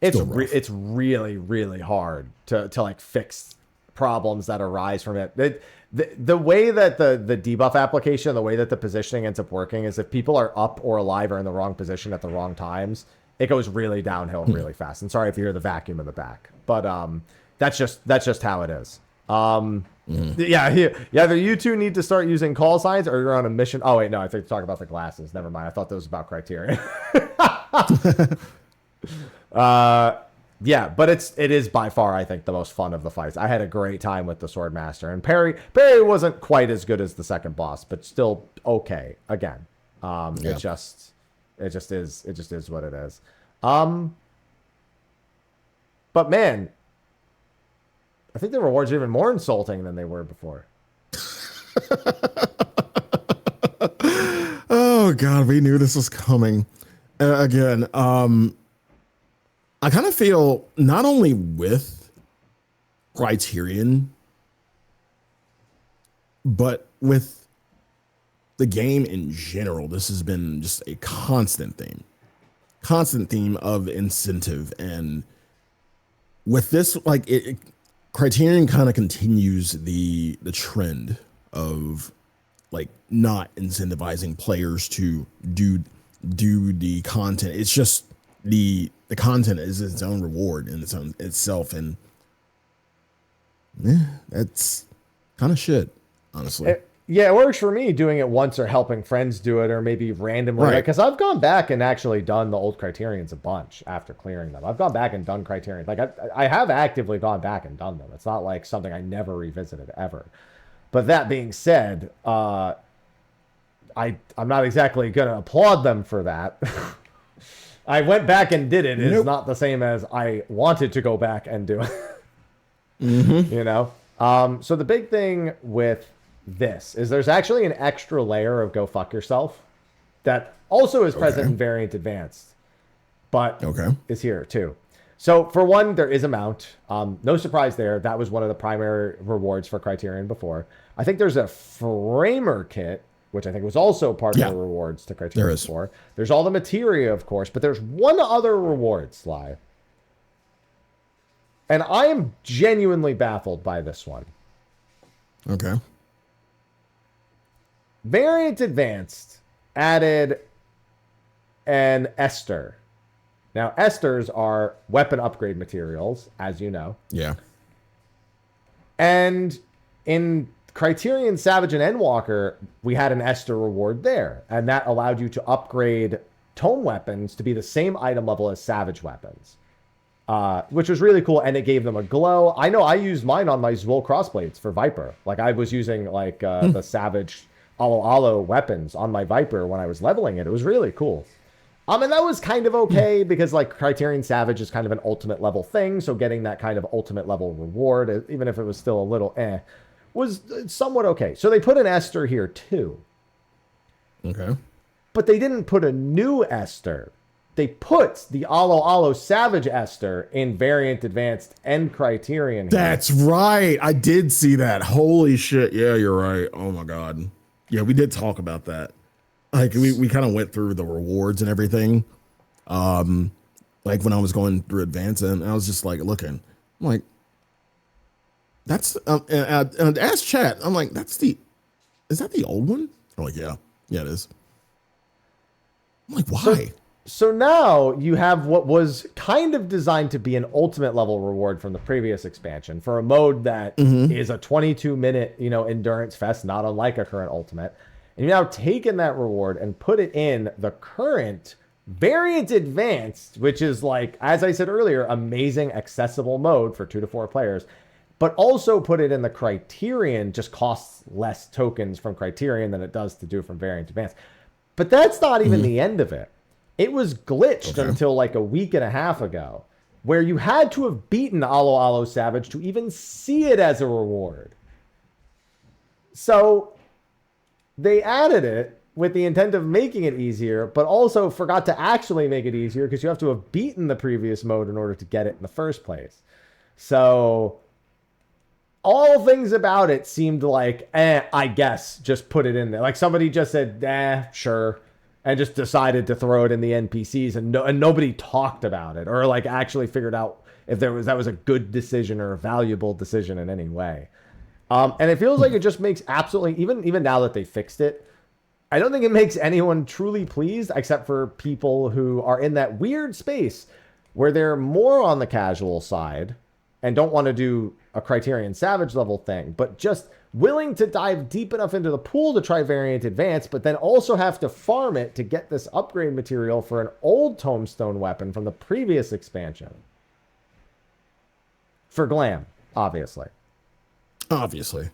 It's really, really hard to like fix problems that arise from it. The way that the debuff application, the way that the positioning ends up working is if people are up or alive or in the wrong position at the wrong times, it goes really downhill really fast. And sorry if you hear the vacuum in the back, but that's just how it is. Yeah, either you two need to start using call signs or you're on a mission. Oh wait, no, I think you're talking about the glasses. Never mind. I thought that was about Criterion. Yeah, but it is by far, I think, the most fun of the fights. I had a great time with the Swordmaster, and Parry wasn't quite as good as the second boss, but still okay. Again, it just is what it is. But man, I think the rewards are even more insulting than they were before. Oh God, we knew this was coming. Again, I kind of feel not only with Criterion, but with the game in general, this has been just a constant theme of incentive. And with this, like Criterion kind of continues the trend of like not incentivizing players to do the content. It's just the content is its own reward in itself, and that's kind of shit, honestly. It works for me doing it once or helping friends do it, or maybe randomly, right? Because I've gone back and actually done the old Criterions a bunch after clearing them. I've gone back and done Criterion. Like I have actively gone back and done them. It's not like something I never revisited ever. But that being said, I'm not exactly gonna applaud them for that. I went back and did it. It's Nope. not the same as I wanted to go back and do it. You know? So the big thing with this is there's actually an extra layer of go fuck yourself that also is present in Variant Advanced, but is here too. So for one, there is a mount. No surprise there. That was one of the primary rewards for Criterion before. I think there's a framer kit, which I think was also part of the rewards to Criterion before. There's all the materia, of course, but there's one other reward, Sly. And I am genuinely baffled by this one. Okay. Variant Advanced added an ester. Now, esters are weapon upgrade materials, as you know. Yeah. And in Criterion Savage and Endwalker, we had an ester reward there. And that allowed you to upgrade tome weapons to be the same item level as Savage weapons. Which was really cool, and it gave them a glow. I know I used mine on my Zwol crossblades for Viper. Like, I was using, like, the Savage Alo weapons on my Viper when I was leveling it. It was really cool. And that was kind of okay because, like, Criterion Savage is kind of an ultimate level thing, so getting that kind of ultimate level reward, even if it was still a little was somewhat okay. So they put an ester here, too. Okay. But they didn't put a new ester. They put the Alo Savage ester in Variant Advanced and Criterion here. That's right. I did see that. Holy shit. Yeah, you're right. Oh, my God. Yeah, we did talk about that. Like, we kind of went through the rewards and everything. Like, when I was going through Advanced, and I was just, like, looking. I'm like, that's... and ask chat. I'm like, is that the old one? I'm like, yeah. Yeah, it is. I'm like, why? So now you have what was kind of designed to be an ultimate level reward from the previous expansion for a mode that is a 22-minute, endurance fest, not unlike a current ultimate. And you've now taken that reward and put it in the current Variant Advanced, which is, like, as I said earlier, amazing accessible mode for 2 to 4 players, but also put it in the Criterion, just costs less tokens from Criterion than it does to do from Variant Advanced. But that's not even the end of it. It was glitched until like a week and a half ago, where you had to have beaten Alo Savage to even see it as a reward. So they added it with the intent of making it easier, but also forgot to actually make it easier because you have to have beaten the previous mode in order to get it in the first place. So all things about it seemed like, I guess, just put it in there. Like somebody just said, sure. And just decided to throw it in the NPCs, and nobody talked about it or like actually figured out if that was a good decision or a valuable decision in any way. And it feels like it just makes absolutely, even now that they fixed it, I don't think it makes anyone truly pleased except for people who are in that weird space where they're more on the casual side and don't want to do a Criterion Savage level thing, but just willing to dive deep enough into the pool to try Variant Advanced, but then also have to farm it to get this upgrade material for an old Tombstone weapon from the previous expansion. For glam, obviously. Obviously.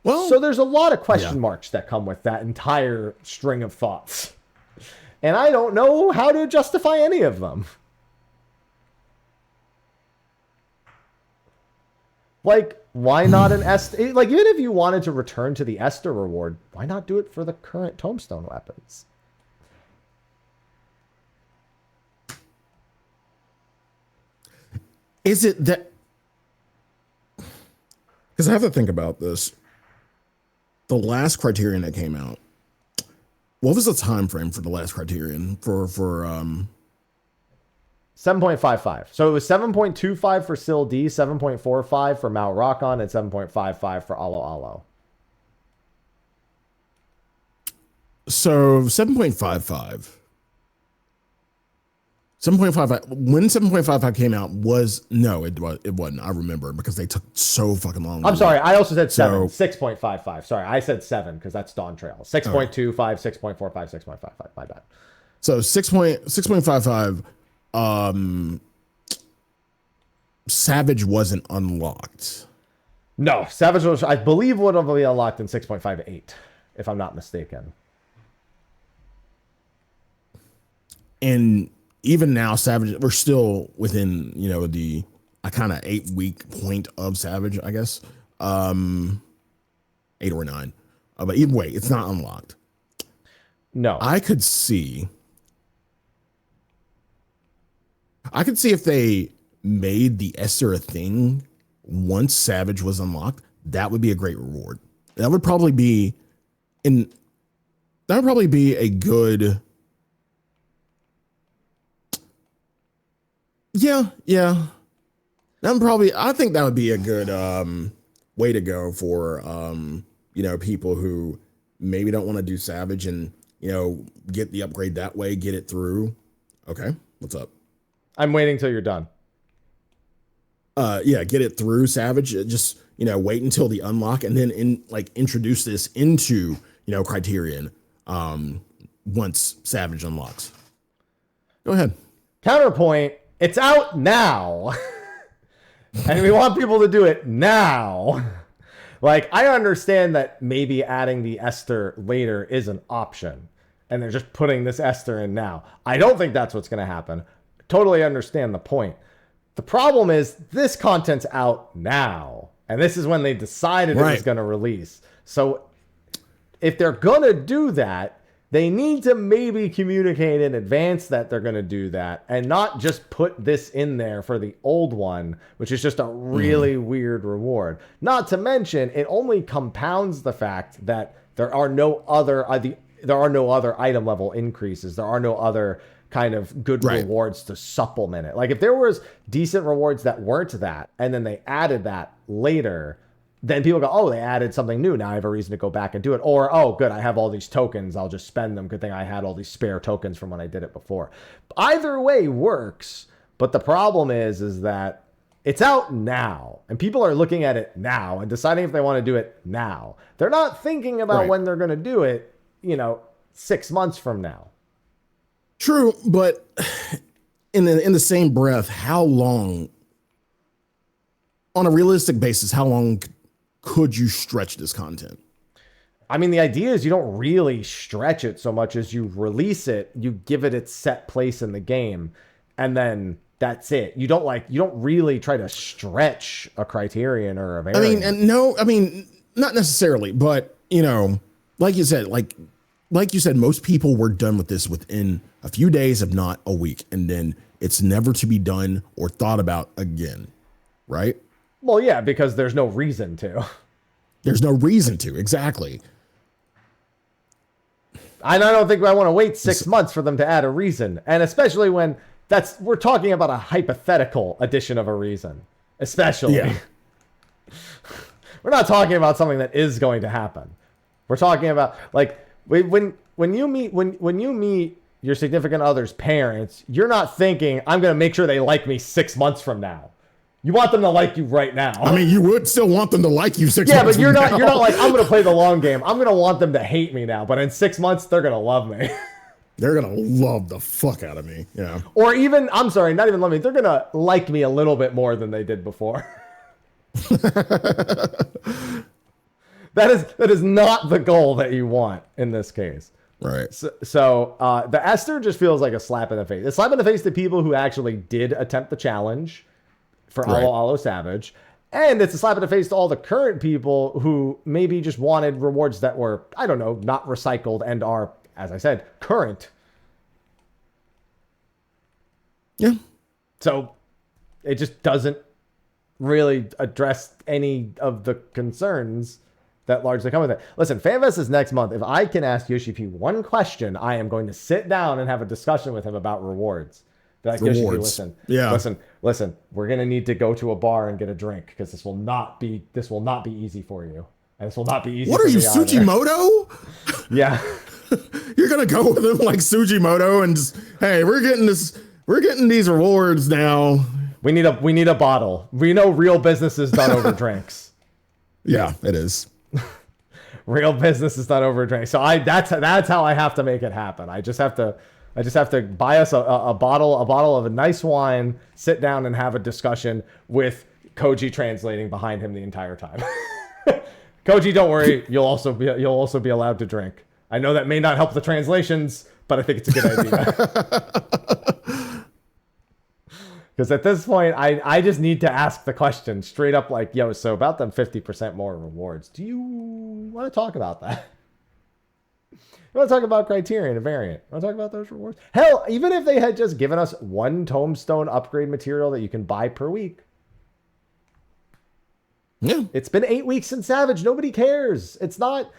Well, so there's a lot of question marks that come with that entire string of thoughts. And I don't know how to justify any of them. Like, why not an Ester? Like, even if you wanted to return to the Ester reward, why not do it for the current Tombstone weapons? Is it that... Because I have to think about this. The last Criterion that came out, what was the time frame for the last Criterion for 7.55. So it was 7.25 for Sil D, 7.45 for Mount Rockon, and 7.55 for Alo. So 7.55. 7.55. When 7.55 came out it wasn't. I remember because they took so fucking long. I'm sorry. I also said 7. 6.55. Sorry, I said 7 because that's Dawn Trail. 6.25, 6.45, 6.55. My bad. So 6.55. Savage wasn't unlocked. No, Savage was, I believe, would have been unlocked in 6.58, if I'm not mistaken. And even now, Savage, we're still within, the a kind of 8-week point of Savage, I guess. 8 or 9. But either way, it's not unlocked. No. I could see if they made the Esther a thing once Savage was unlocked, that would be a great reward. That would probably be a good. Yeah. I think that would be a good way to go for people who maybe don't want to do Savage and get the upgrade that way, get it through. Okay, what's up? I'm waiting till you're done. Get it through Savage. Just wait until the unlock and then introduce this into Criterion once Savage unlocks. Go ahead. Counterpoint, it's out now. And we want people to do it now. Like, I understand that maybe adding the Esther later is an option, and they're just putting this Esther in now. I don't think that's what's going to happen. Totally understand the point. The problem is this content's out now, and this is when they decided it was going to release. So if they're going to do that, they need to maybe communicate in advance that they're going to do that and not just put this in there for the old one, which is just a really weird reward. Not to mention, it only compounds the fact that there are no other item level increases. There are no other kind of good rewards to supplement it. Like if there was decent rewards that weren't that, and then they added that later, then people go, oh, they added something new. Now I have a reason to go back and do it. Or, oh, good, I have all these tokens. I'll just spend them. Good thing I had all these spare tokens from when I did it before. Either way works. But the problem is that it's out now. And people are looking at it now and deciding if they want to do it now. They're not thinking about when they're going to do it, 6 months from now. True, but in the same breath, how long, on a realistic basis, how long could you stretch this content? I mean, the idea is you don't really stretch it so much as you release it, you give it its set place in the game, and then that's it. You don't really try to stretch a Criterion or a variant. Not necessarily, but like you said, most people were done with this within a few days, if not a week, and then it's never to be done or thought about again, right? Well, yeah, because there's no reason to. There's no reason to, exactly. I don't think I want to wait 6 months for them to add a reason. And especially when we're talking about a hypothetical addition of a reason. Especially. Yeah. We're not talking about something that is going to happen. We're talking about, like, when you meet your significant other's parents, you're not thinking, I'm going to make sure they like me 6 months from now. You want them to like you right now. I mean, you would still want them to like you 6 months. Yeah, but you're not like, I'm going to play the long game. I'm going to want them to hate me now. But in 6 months, they're going to love me. They're going to love the fuck out of me. Yeah. Or even, I'm sorry, not even love me. They're going to like me a little bit more than they did before. That is not the goal that you want in this case. Right. So the Esther just feels like a slap in the face. A slap in the face to people who actually did attempt the challenge for Alo Savage. And it's a slap in the face to all the current people who maybe just wanted rewards that were, I don't know, not recycled and are, as I said, current. Yeah. So it just doesn't really address any of the concerns that largely come with it. Listen, FanFest is next month. If I can ask Yoshi P one question, I am going to sit down and have a discussion with him about rewards. Like, Yoshi P, listen, we're going to need to go to a bar and get a drink because this will not be easy for you. And this will not be easy. What are you, Sugimoto? Yeah. You're going to go with him like Sugimoto and just, hey, we're getting these rewards now. We need a bottle. We know real business is done over drinks. Yeah, it is. Real business is done over drinks. So that's how I have to make it happen. I just have to buy us a bottle of a nice wine, sit down and have a discussion with Koji translating behind him the entire time. Koji, don't worry, you'll also be allowed to drink. I know that may not help the translations, but I think it's a good idea. Because at this point, I just need to ask the question straight up like, yo, so about them 50% more rewards. Do you want to talk about that? You want to talk about Criterion and Variant? Want to talk about those rewards? Hell, even if they had just given us one Tombstone upgrade material that you can buy per week. Yeah. It's been 8 weeks in Savage. Nobody cares. It's not...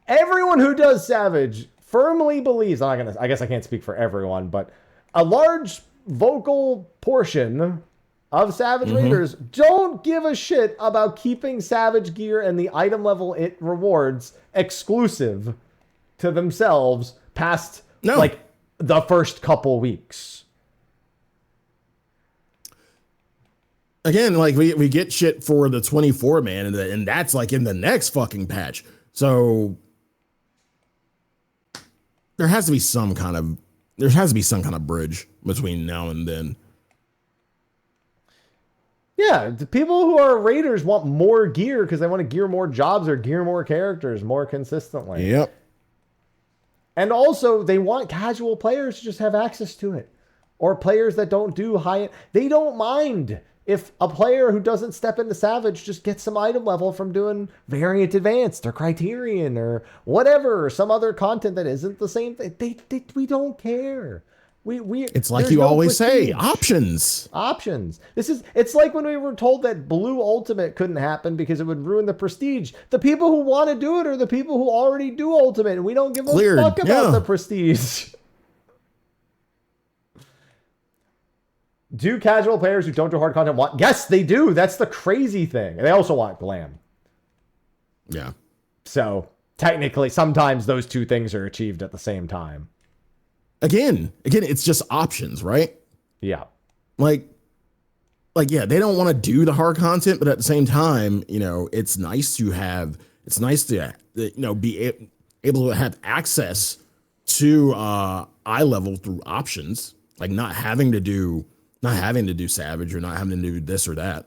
Everyone who does Savage firmly believes... I guess I can't speak for everyone, but a large vocal portion of Savage Raiders don't give a shit about keeping Savage gear and the item level it rewards exclusive to themselves past like the first couple weeks. Again, like we get shit for the 24 man, and that's like in the next fucking patch. So there has to be some kind of bridge between now and then. Yeah, the people who are raiders want more gear because they want to gear more jobs or gear more characters more consistently. Yep. And also, they want casual players to just have access to it. Or players that don't do high... They don't mind if a player who doesn't step into Savage just gets some item level from doing Variant Advanced or Criterion or whatever, or some other content that isn't the same thing. We don't care. It's like you always say, options. It's like when we were told that Blue Ultimate couldn't happen because it would ruin the prestige. The people who want to do it are the people who already do Ultimate, and we don't give a fuck about the prestige. Do casual players who don't do hard content want? Yes, they do. That's the crazy thing. And they also want glam. Yeah. So technically, sometimes those two things are achieved at the same time. Again, it's just options, right? Yeah. Like, yeah, they don't want to do the hard content, but at the same time, it's nice to be able to have access to eye level through options, like not having to do Savage or not having to do this or that.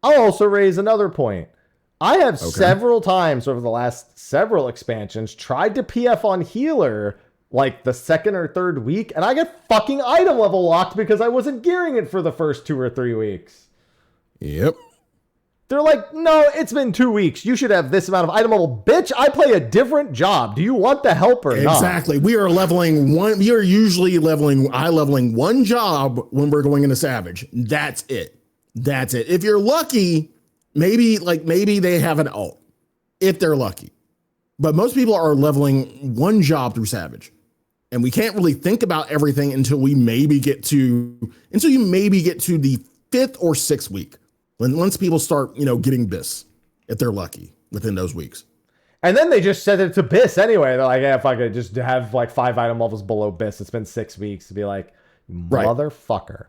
I'll also raise another point. I have several times over the last several expansions tried to PF on healer like the second or third week, and I get fucking item level locked because I wasn't gearing it for the first 2 or 3 weeks. Yep. They're like, no, it's been 2 weeks. You should have this amount of item level. Bitch, I play a different job. Do you want the help or not? Exactly. We are usually leveling one job when we're going into Savage. That's it. If you're lucky, maybe they have an ult. If they're lucky. But most people are leveling one job through Savage. And we can't really think about everything until you maybe get to the 5th or 6th week. Once people start, getting BIS, if they're lucky, within those weeks. And then they just set it to BIS anyway. They're like, yeah, if I could just have like 5 item levels below BIS, it's been 6 weeks to be like, motherfucker.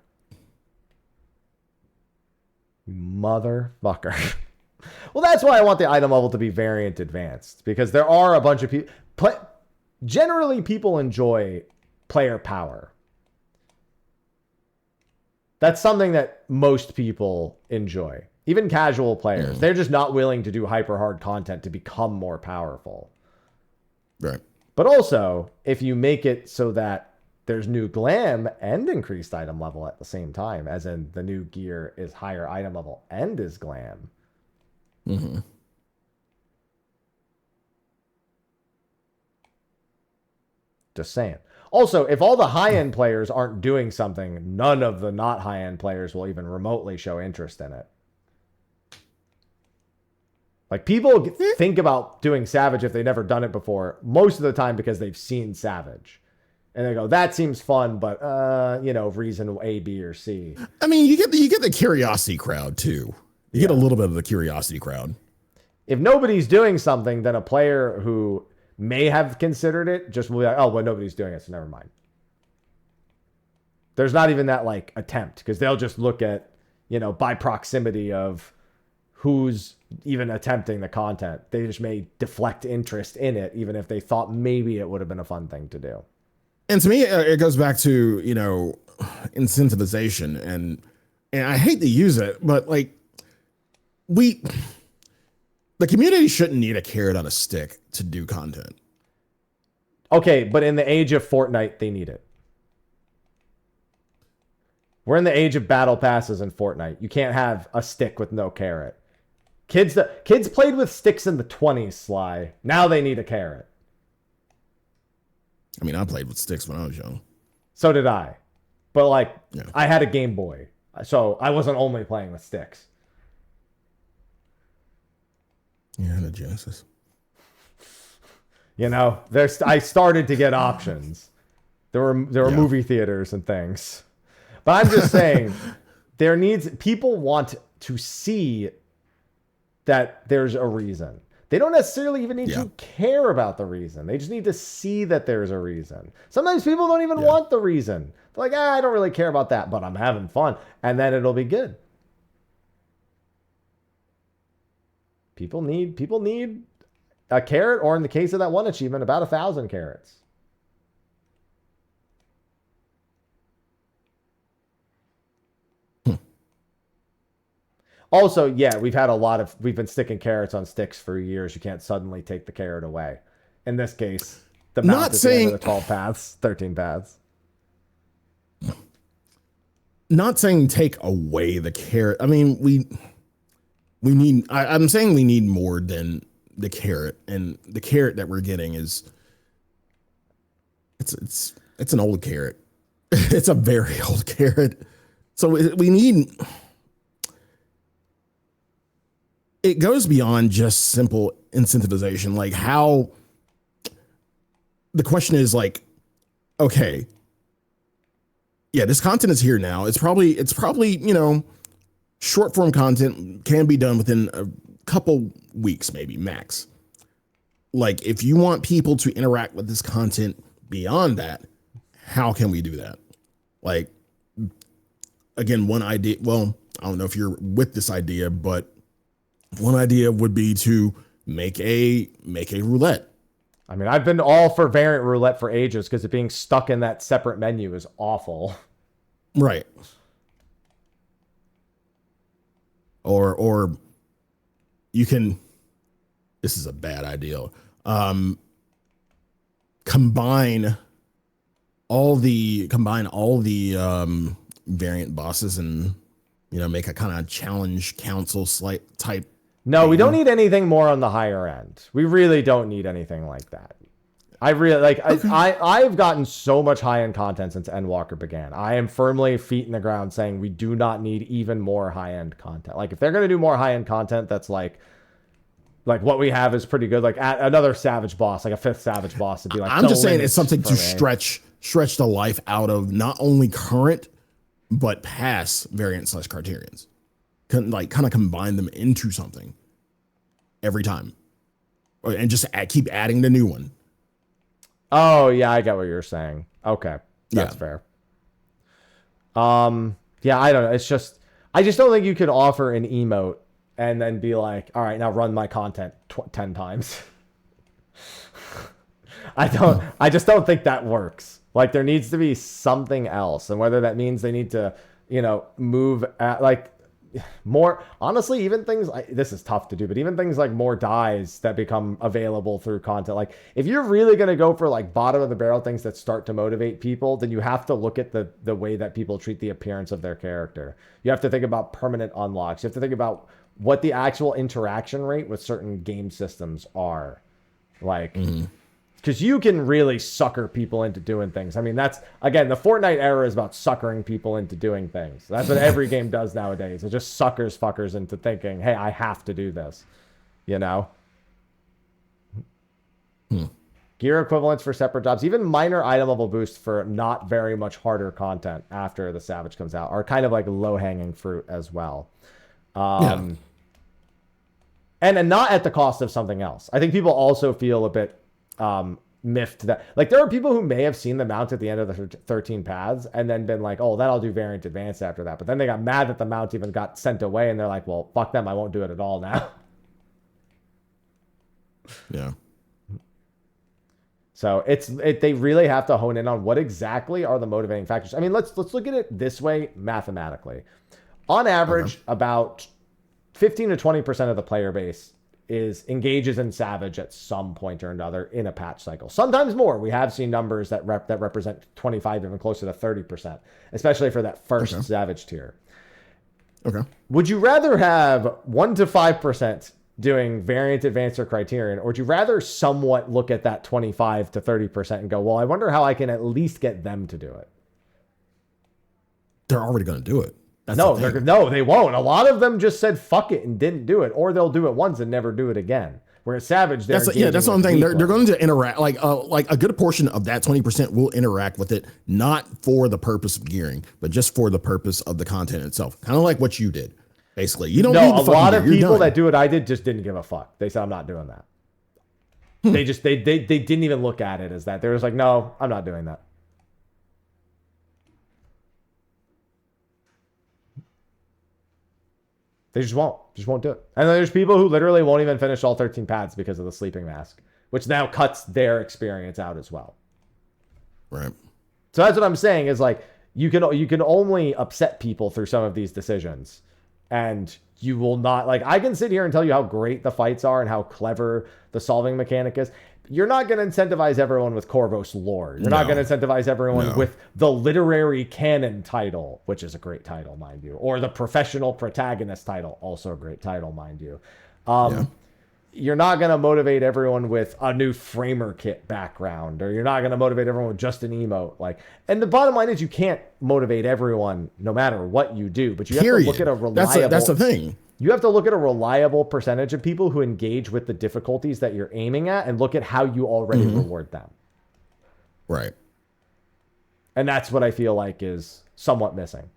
Motherfucker. Well, that's why I want the item level to be Variant Advanced, because there are a bunch of people... Generally, people enjoy player power. That's something that most people enjoy. Even casual players. They're just not willing to do hyper hard content to become more powerful. Right. But also, if you make it so that there's new glam and increased item level at the same time, as in the new gear is higher item level and is glam. Mm-hmm. Just saying. Also, if all the high-end players aren't doing something, none of the not high-end players will even remotely show interest in it. Like, people think about doing Savage if they've never done it before, most of the time because they've seen Savage. And they go, that seems fun, but, reason A, B, or C. I mean, you get the curiosity crowd, too. You get a little bit of the curiosity crowd. If nobody's doing something, then a player who may have considered it just will be like, oh, well, nobody's doing it, so never mind. There's not even that like attempt, because they'll just look at, by proximity of who's even attempting the content. They just may deflect interest in it, even if they thought maybe it would have been a fun thing to do. And to me, it goes back to, incentivization, and I hate to use it, but like the community shouldn't need a carrot on a stick to do content. Okay, but in the age of Fortnite, they need it. We're in the age of battle passes in Fortnite. You can't have a stick with no carrot. Kids played with sticks in the 20s, Sly. Now they need a carrot. I mean, I played with sticks when I was young. So did I. But like, Yeah. I had a Game Boy. So I wasn't only playing with sticks. Yeah, the Genesis. You know, I started to get options. There were movie theaters and things. But I'm just saying, people want to see that there's a reason. They don't necessarily even need to care about the reason. They just need to see that there's a reason. Sometimes people don't even want the reason. They're like, I don't really care about that, but I'm having fun. And then it'll be good. People need a carrot, or in the case of that one achievement, about 1,000 carrots. Also, yeah, we've been sticking carrots on sticks for years. You can't suddenly take the carrot away. In this case, the mount is the 12 paths, 13 paths. Not saying take away the carrot. I mean, I'm saying we need more than the carrot, and the carrot that we're getting is it's an old carrot. It's a very old carrot. So we need. It goes beyond just simple incentivization. Like how the question is like, okay, yeah, this content is here now. It's probably, short form content can be done within a couple weeks, maybe max. Like if you want people to interact with this content beyond that, how can we do that? Like, again, one idea, well, I don't know if you're with this idea, but one idea would be to make a roulette. I mean, I've been all for variant roulette for ages because it being stuck in that separate menu is awful. Right. Or you can, this is a bad idea. Combine all the variant bosses and, make a kind of challenge council type. No, we don't need anything more on the higher end. We really don't need anything like that. I really like. Okay. I've gotten so much high end content since Endwalker began. I am firmly feet in the ground saying we do not need even more high end content. Like if they're gonna do more high end content, that's like what we have is pretty good. Like another Savage boss, like a 5th Savage boss, would be like. I'm just saying it's something to stretch the life out of not only current but past variant / Criterions. Kind of combine them into something every time, and just keep adding the new one. Oh yeah, I get what you're saying. Okay, that's fair. Yeah, I don't know. It's just I just don't think you could offer an emote and then be like, all right, now run my content 10 times. I just don't think that works. Like there needs to be something else, and whether that means they need to, move at more, honestly, even things like this is tough to do, but even things like more dies that become available through content. Like if you're really going to go for like bottom of the barrel things that start to motivate people, then you have to look at the way that people treat the appearance of their character. You have to think about permanent unlocks. You have to think about what the actual interaction rate with certain game systems are. Like, because you can really sucker people into doing things. I mean, that's, again, the Fortnite era is about suckering people into doing things. That's what every game does nowadays. It just suckers fuckers into thinking, hey, I have to do this. Gear equivalents for separate jobs, even minor item level boosts for not very much harder content after the Savage comes out are kind of like low-hanging fruit as well. And not at the cost of something else. I think people also feel a bit miffed that there are people who may have seen the mount at the end of the 13 paths and then been like, oh, that'll do variant advanced after that, but then they got mad that the mount even got sent away and they're like, well, fuck them, I won't do it at all now. Yeah. So they really have to hone in on what exactly are the motivating factors. I mean, let's look at it this way mathematically. On average, about 15 to 20% of the player base is engages in Savage at some point or another in a patch cycle. Sometimes more. We have seen numbers that represent 25, even closer to 30%, especially for that first Savage tier. Okay. Would you rather have 1 to 5% doing variant, advanced, or Criterion, or would you rather somewhat look at that 25 to 30% and go, well, I wonder how I can at least get them to do it? They're already going to do it. No, they won't. A lot of them just said fuck it and didn't do it, or they'll do it once and never do it again. Whereas Savage, that's what I'm saying. They're going to interact, like a good portion of that 20% will interact with it, not for the purpose of gearing, but just for the purpose of the content itself. Kind of like what you did, basically. You don't need the a lot of gear. people that do what I did just didn't give a fuck. They said, I'm not doing that. They didn't even look at it as that. They were just like, no, I'm not doing that. They just won't do it. And then there's people who literally won't even finish all 13 paths because of the sleeping mask, which now cuts their experience out as well. Right. So that's what I'm saying is like, you can only upset people through some of these decisions, and you will not, like, I can sit here and tell you how great the fights are and how clever the solving mechanic is. You're not going to incentivize everyone with Corvos lore. You're not going to incentivize everyone with the literary canon title, which is a great title, mind you, or the professional protagonist title, also a great title, mind you. You're not going to motivate everyone with a new framer kit background, or you're not going to motivate everyone with just an emote. Like, and the bottom line is you can't motivate everyone no matter what you do, but you have to look at a reliable... That's the thing. You have to look at a reliable percentage of people who engage with the difficulties that you're aiming at and look at how you already reward them. Right. And that's what I feel like is somewhat missing.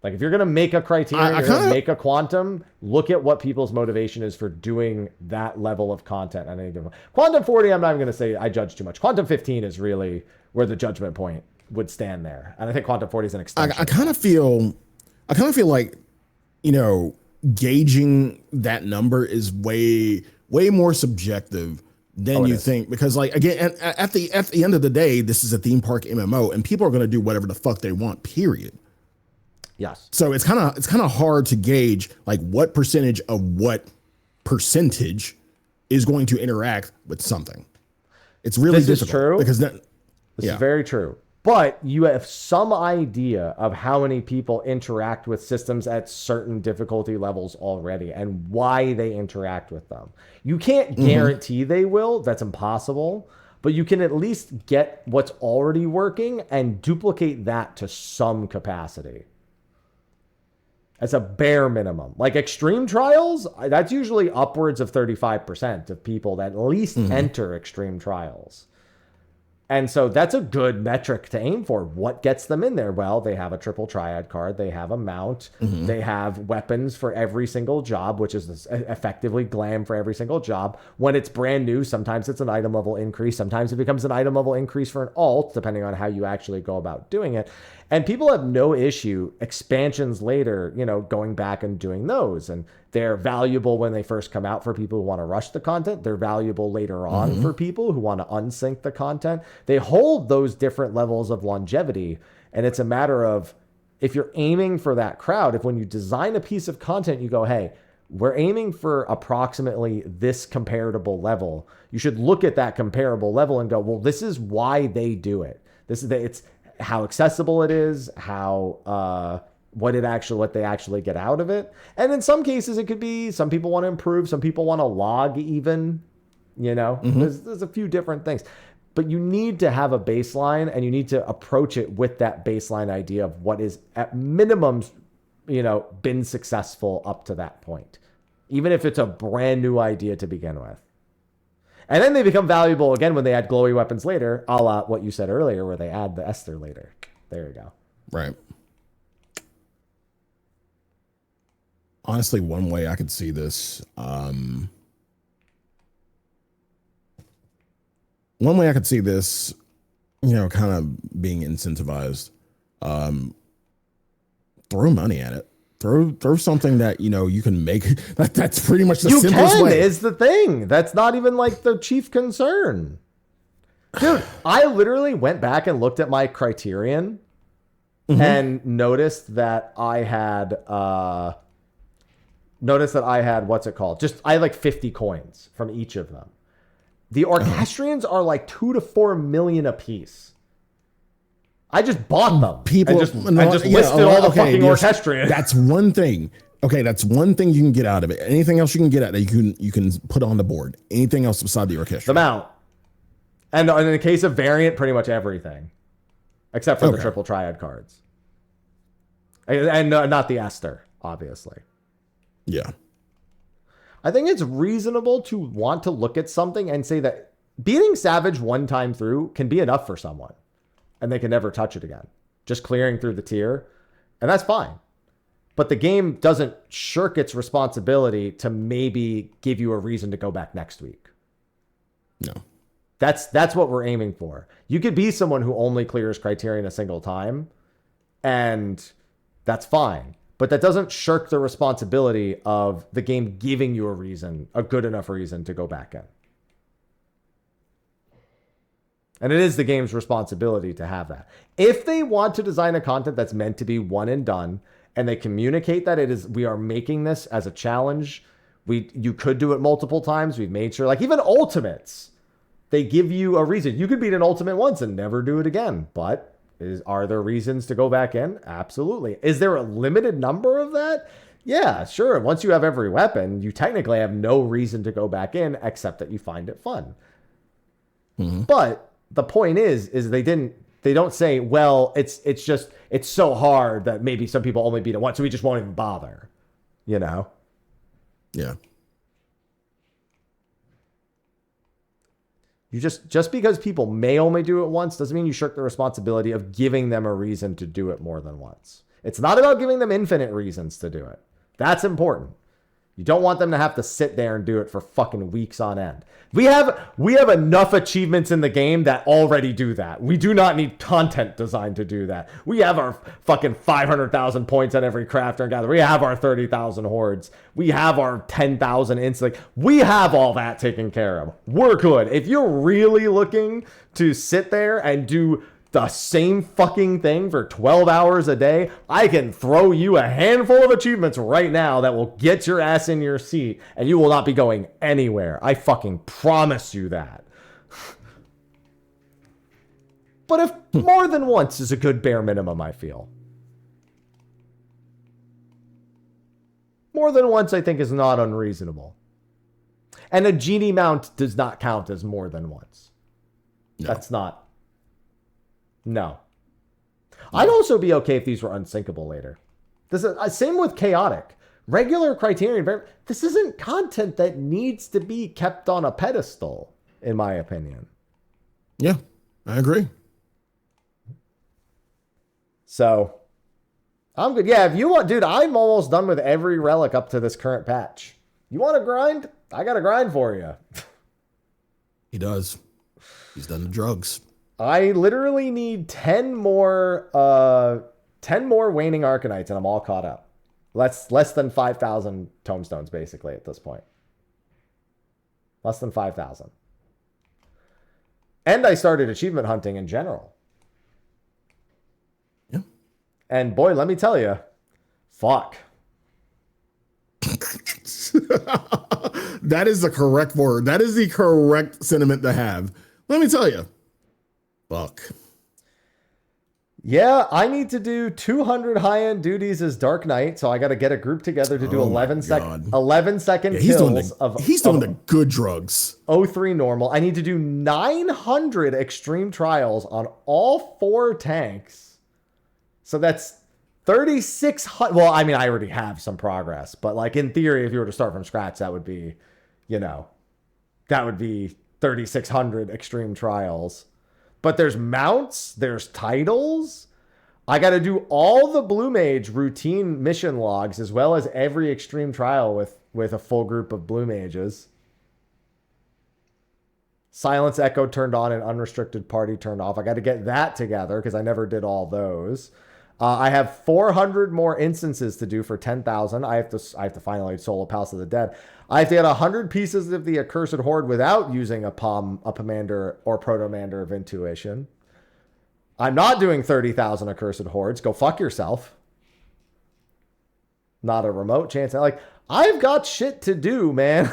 Like, if you're going to make a Criterion, you're going to make a Quantum, look at what people's motivation is for doing that level of content. I think Quantum 40, I'm not even going to say I judge too much. Quantum 15 is really where the judgment point would stand there. And I think Quantum 40 is an extension. I kind of feel like, you know, gauging that number is way more subjective than you think, because, like, again, at the end of the day, this is a theme park MMO, and people are going to do whatever the fuck they want, period. Yes. So it's kind of hard to gauge, like, what percentage of what percentage is going to interact with something. It's really difficult. This is true. Because this is very true. But you have some idea of how many people interact with systems at certain difficulty levels already and why they interact with them. You can't guarantee they will. That's impossible. But you can at least get what's already working and duplicate that to some capacity. As a bare minimum. Like extreme trials, that's usually upwards of 35% of people that at least enter extreme trials. And so that's a good metric to aim for. What gets them in there? Well, they have a triple triad card. They have a mount. They have weapons for every single job, which is effectively glam for every single job. When it's brand new, sometimes it's an item level increase. Sometimes it becomes an item level increase for an alt, depending on how you actually go about doing it. And people have no issue expansions later, you know, going back and doing those. And they're valuable when they first come out for people who want to rush the content. They're valuable later on for people who want to unsync the content. They hold those different levels of longevity. And it's a matter of, if you're aiming for that crowd, if when you design a piece of content, you go, hey, we're aiming for approximately this comparable level. You should look at that comparable level and go, well, this is why they do it. It's how accessible it is, how what they actually get out of it. And in some cases, it could be some people want to improve, some people want to log even, you know, there's a few different things. But you need to have a baseline, and you need to approach it with that baseline idea of what is at minimum, you know, been successful up to that point, even if it's a brand new idea to begin with. And then they become valuable again when they add glowy weapons later, a la what you said earlier, where they add the Esther later. There you go. Right. Honestly, one way I could see this, you know, kind of being incentivized, throw money at it. Throw something that, you know, you can make. That's pretty much the simplest way. Is the thing. That's not even like the chief concern. Dude, I literally went back and looked at my Criterion and noticed that I had notice that I had, what's it called? I had like 50 coins from each of them. The Orchestrions are like 2 to 4 million a piece. I just bought them. I just listed all the fucking Orchestrions. That's one thing. Okay, that's one thing you can get out of it. Anything else you can get out of it, you can put on the board. Anything else beside the Orchestrion? The mount. And in the case of variant, pretty much everything. Except for the triple triad cards. And not the Esther, obviously. Yeah. I think it's reasonable to want to look at something and say that beating Savage one time through can be enough for someone. And they can never touch it again. Just clearing through the tier. And that's fine. But the game doesn't shirk its responsibility to maybe give you a reason to go back next week. No. That's what we're aiming for. You could be someone who only clears Criterion a single time, and that's fine. But that doesn't shirk the responsibility of the game giving you a reason, a good enough reason to go back in. And it is the game's responsibility to have that. If they want to design a content that's meant to be one and done, and they communicate that we are making this as a challenge, you could do it multiple times. We've made sure, like even ultimates, they give you a reason. You could beat an ultimate once and never do it again, but are there reasons to go back in? Absolutely. Is there a limited number of that? Yeah, sure. Once you have every weapon, you technically have no reason to go back in except that you find it fun. Mm-hmm. But the point is they don't say, well, it's so hard that maybe some people only beat it once, so we just won't even bother. You know? Yeah. You just because people may only do it once doesn't mean you shirk the responsibility of giving them a reason to do it more than once. It's not about giving them infinite reasons to do it. That's important. You don't want them to have to sit there and do it for fucking weeks on end. We have enough achievements in the game that already do that. We do not need content design to do that. We have our fucking 500,000 points on every crafter and gather. We have our 30,000 hordes. We have our 10,000 instinct. We have all that taken care of. We're good. If you're really looking to sit there and do the same fucking thing for 12 hours a day, I can throw you a handful of achievements right now that will get your ass in your seat and you will not be going anywhere. I fucking promise you that. But if more than once is a good bare minimum, I feel. More than once, I think, is not unreasonable. And a genie mount does not count as more than once. No. That's not. No. I'd also be okay if these were unsinkable later. This is same with chaotic. Regular Criterion, this isn't content that needs to be kept on a pedestal, in my opinion. Yeah, I agree. So, I'm good. Yeah, if you want, dude, I'm almost done with every relic up to this current patch. You want to grind? I got a grind for you. He does. He's done the drugs. I literally need 10 more waning Arcanites and I'm all caught up. Less than 5,000 tomestones basically at this point. Less than 5,000. And I started achievement hunting in general. Yeah. And boy, let me tell you, fuck. That is the correct word. That is the correct sentiment to have. Let me tell you. Fuck. Yeah, I need to do 200 high-end duties as Dark Knight, so I got to get a group together to do 11 second kills he's doing the good drugs. 03 normal. I need to do 900 extreme trials on all 4 tanks. So that's 3,600. Well, I mean, I already have some progress, but like in theory, if you were to start from scratch, that would be, that would be 3,600 extreme trials. But there's mounts, there's titles. I got to do all the Blue Mage routine mission logs as well as every extreme trial with a full group of Blue Mages. Silence Echo turned on and Unrestricted Party turned off. I got to get that together because I never did all those. I have 400 more instances to do for 10,000. I have to finally solo Palace of the Dead. I have to get 100 pieces of the Accursed Horde without using a Pomander or Protomander of Intuition. I'm not doing 30,000 Accursed Hordes. Go fuck yourself. Not a remote chance. Like, I've got shit to do, man.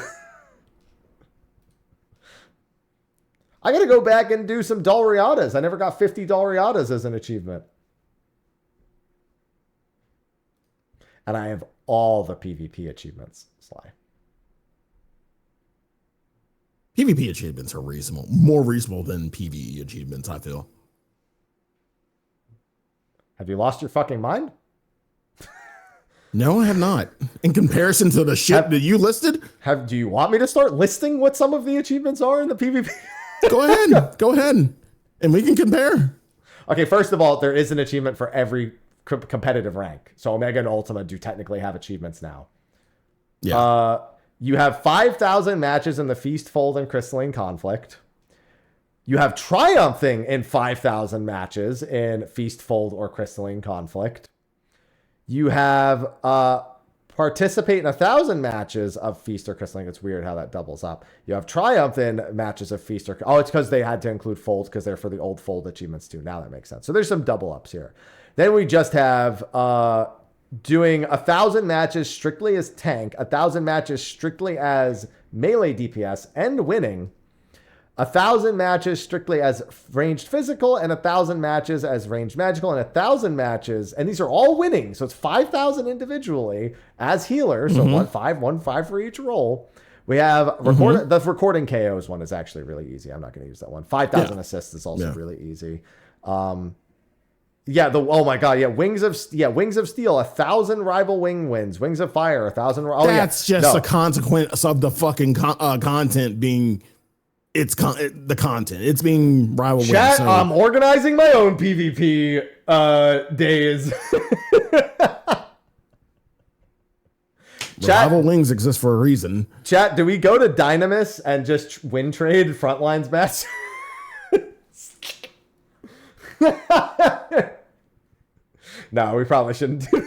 I got to go back and do some Dalriadas. I never got 50 Dalriadas as an achievement. And I have all the PvP achievements, Sly. PvP achievements are reasonable. More reasonable than PvE achievements, I feel. Have you lost your fucking mind? No, I have not. In comparison to the shit that you listed? Do you want me to start listing what some of the achievements are in the PvP? Go ahead. Go ahead. And we can compare. Okay, first of all, there is an achievement for every competitive rank. So Omega and Ultima do technically have achievements now. Yeah. You have 5,000 matches in the Feast, Fold, and Crystalline Conflict. You have triumphing in 5,000 matches in Feast, Fold, or Crystalline Conflict. You have participate in 1,000 matches of Feast or Crystalline. It's weird how that doubles up. You have triumph in matches of Feast or... Oh, it's because they had to include Fold because they're for the old Fold achievements too. Now that makes sense. So there's some double ups here. Then we just have doing 1,000 matches strictly as tank, 1,000 matches strictly as melee DPS, and winning. 1,000 matches strictly as ranged physical, and 1,000 matches as ranged magical, and 1,000 matches, and these are all winning. So it's 5,000 individually as healer. So 1-5 for each role. We have the recording KOs one is actually really easy. I'm not going to use that one. 5,000 assists is also really easy. Oh my god, Wings of Steel, 1,000 rival wing wins. Wings of Fire, 1,000. That's just a consequence of the fucking content being. It's the content. It's being rival. Chat, so. I'm organizing my own PvP days. Rival wings exist for a reason. Chat, do we go to Dynamis and just win trade frontlines match? No, we probably shouldn't do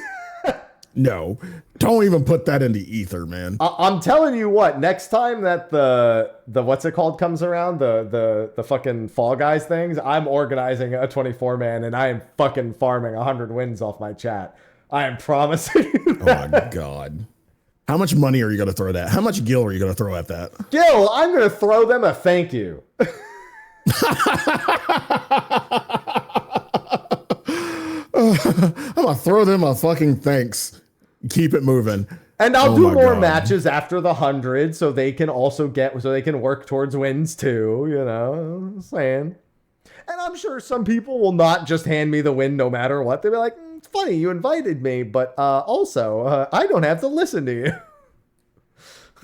that. No, don't even put that in the ether, man. I'm telling you what, next time that the what's it called comes around, the fucking Fall Guys things, I'm organizing a 24-man and I am fucking farming 100 wins off my chat. I am promising you that. Oh my god. How much money are you going to throw at that? How much gil are you going to throw at that? Gil, I'm going to throw them a thank you. I'm gonna throw them a fucking thanks. Keep it moving. And I'll do more matches after the 100 so they can also they can work towards wins too, you know, I'm saying. And I'm sure some people will not just hand me the win no matter what. They'll be like, it's funny you invited me, but also I don't have to listen to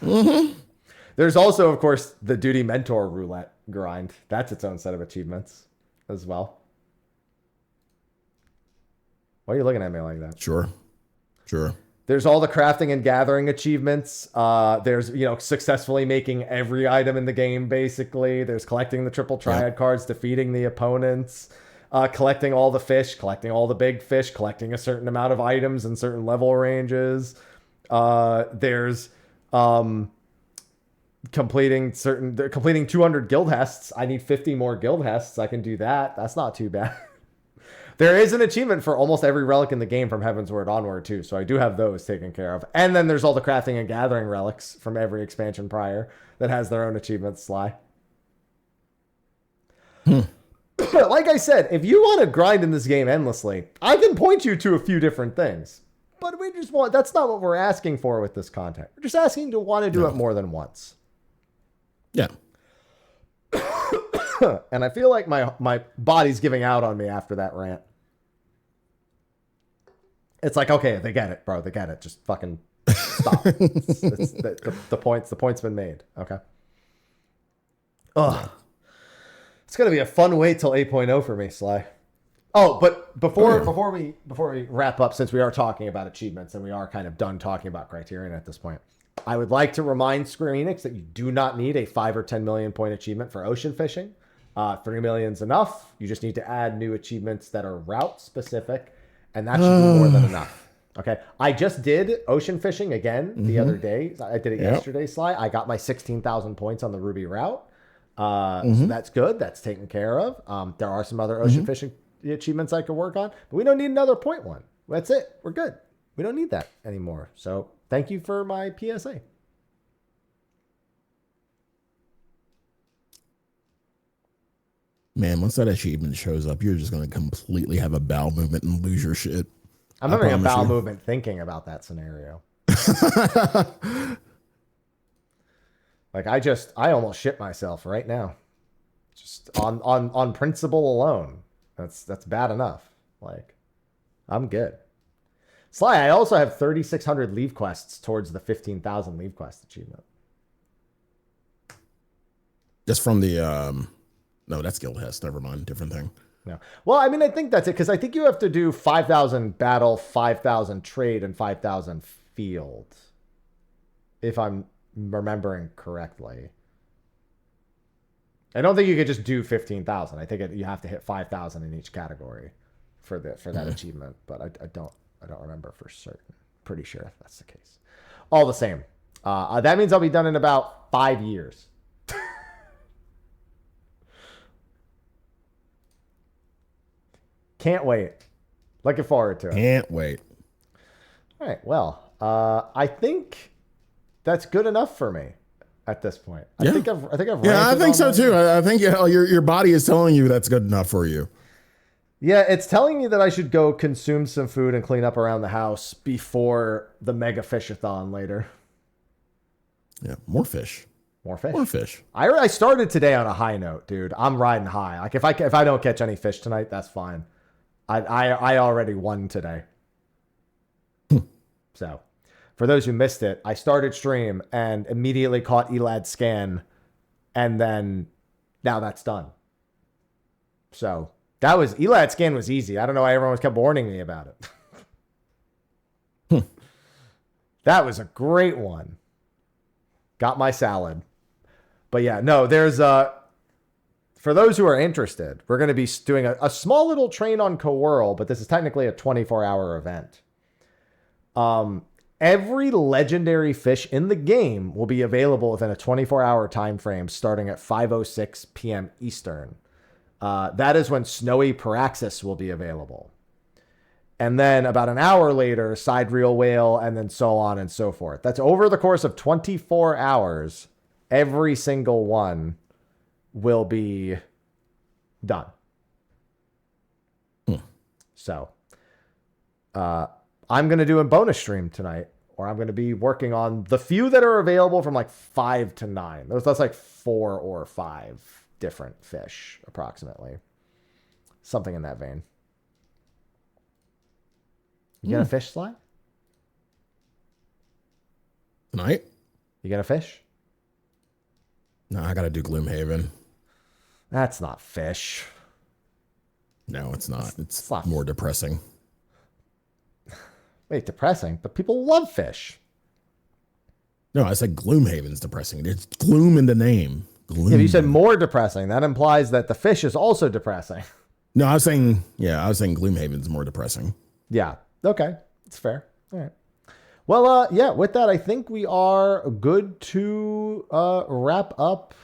you. There's also, of course, the Duty Mentor Roulette grind. That's its own set of achievements as well. Why are you looking at me like that? Sure. There's all the crafting and gathering achievements. There's, successfully making every item in the game, basically. There's collecting the triple triad cards, defeating the opponents, collecting all the fish, collecting all the big fish, collecting a certain amount of items in certain level ranges. There's completing 200 guild hests. I need 50 more guild hests. I can do that. That's not too bad. There is an achievement for almost every relic in the game from Heaven's Word onward, too. So I do have those taken care of. And then there's all the crafting and gathering relics from every expansion prior that has their own achievements, Sly. Like I said, if you want to grind in this game endlessly, I can point you to a few different things. But that's not what we're asking for with this content. We're just asking to want to do it more than once. Yeah. And I feel like my body's giving out on me after that rant. It's like, okay, they get it, bro. They get it. Just fucking stop. The point's been made. Okay. Ugh. It's gonna be a fun wait till 8.0 for me, Sly. Oh, but before we wrap up, since we are talking about achievements and we are kind of done talking about Criterion at this point, I would like to remind Square Enix that you do not need a 5 or 10 million point achievement for ocean fishing. 3 million's enough. You just need to add new achievements that are route specific, and that should be more than enough. Okay. I just did ocean fishing again the other day. I did it yesterday, Sly. I got my 16,000 points on the Ruby route. So that's good. That's taken care of. There are some other ocean fishing achievements I could work on, but we don't need another point one. That's it. We're good. We don't need that anymore. So thank you for my PSA. Man, once that achievement shows up, you're just going to completely have a bowel movement and lose your shit. I'm having a bowel movement thinking about that scenario. Like I almost shit myself right now. Just on principle alone. That's bad enough. Like, I'm good. Sly, I also have 3,600 leave quests towards the 15,000 leave quest achievement. Just from the no, that's Guild Hest. Never mind, different thing. No. Well, I mean, I think that's it, because I think you have to do 5,000 battle, 5,000 trade, and 5,000 field, if I'm remembering correctly. I don't think you could just do 15,000. I think you have to hit 5,000 in each category for that achievement, but I don't remember for certain. Pretty sure that's the case. All the same, that means I'll be done in about 5 years. Can't wait. Looking forward to it. Can't wait. All right. Well, I think that's good enough for me at this point. Yeah. I think I've Yeah, I think so too. I think your body is telling you that's good enough for you. Yeah, it's telling me that I should go consume some food and clean up around the house before the mega fishathon later. Yeah, more fish. More fish. More fish. I started today on a high note, dude. I'm riding high. Like if I don't catch any fish tonight, that's fine. I already won today. So, for those who missed it, I started stream and immediately caught Elad's scan, and then now that's done. So Elad's scan was easy. I don't know why everyone kept warning me about it. That was a great one. Got my salad. But yeah, no, there's for those who are interested, we're going to be doing a small little train on Coworld, but this is technically a 24-hour event. Every legendary fish in the game will be available within a 24-hour time frame starting at 5:06 p.m. Eastern. That is when Snowy Paraxis will be available. And then about an hour later, Sidereal Whale, and then so on and so forth. That's over the course of 24 hours. Every single one will be done. So, I'm going to do a bonus stream tonight, or I'm going to be working on the few that are available from like 5 to 9. That's like 4 or 5 different fish, approximately. Something in that vein. You gonna fish, Sly? Tonight? You gonna fish? No, I gotta do Gloomhaven. That's not fish. No, it's not. It's more depressing. Wait, depressing? But people love fish. No, I said Gloomhaven's depressing. There's gloom in the name. Gloom. Yeah, but you said more depressing. That implies that the fish is also depressing. No, I was saying Gloomhaven's more depressing. Yeah. Okay. It's fair. All right. Well, yeah, with that, I think we are good to wrap up.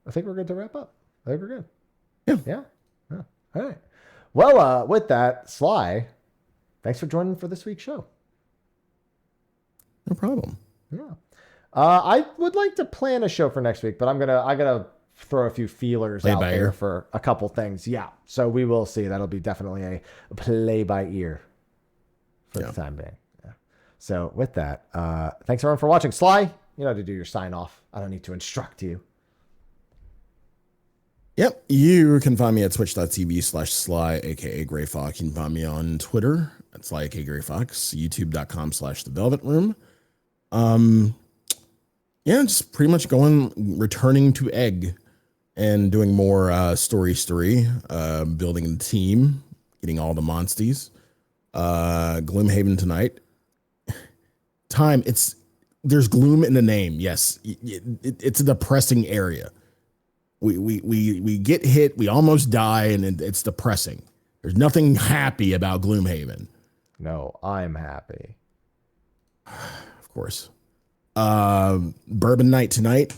I think we're good to wrap up. I think we're good. Yeah. All right. Well, with that, Sly, thanks for joining for this week's show. No problem. Yeah. I would like to plan a show for next week, but I gotta throw a few feelers out there for a couple things. Yeah. So we will see. That'll be definitely a play by ear for the time being. Yeah. So with that, thanks everyone for watching. Sly, you know how to do your sign off. I don't need to instruct you. Yep. You can find me at twitch.tv/Sly, aka Gray Fox. You can find me on Twitter at Sly, aka Gray Fox, youtube.com/The Velvet Room. Yeah, just pretty much returning to Egg and doing more story, building the team, getting all the monsties. Gloomhaven tonight. There's gloom in the name. Yes, it's a depressing area. We get hit, we almost die, and it's depressing. There's nothing happy about Gloomhaven. No, I'm happy. Of course. Bourbon night tonight.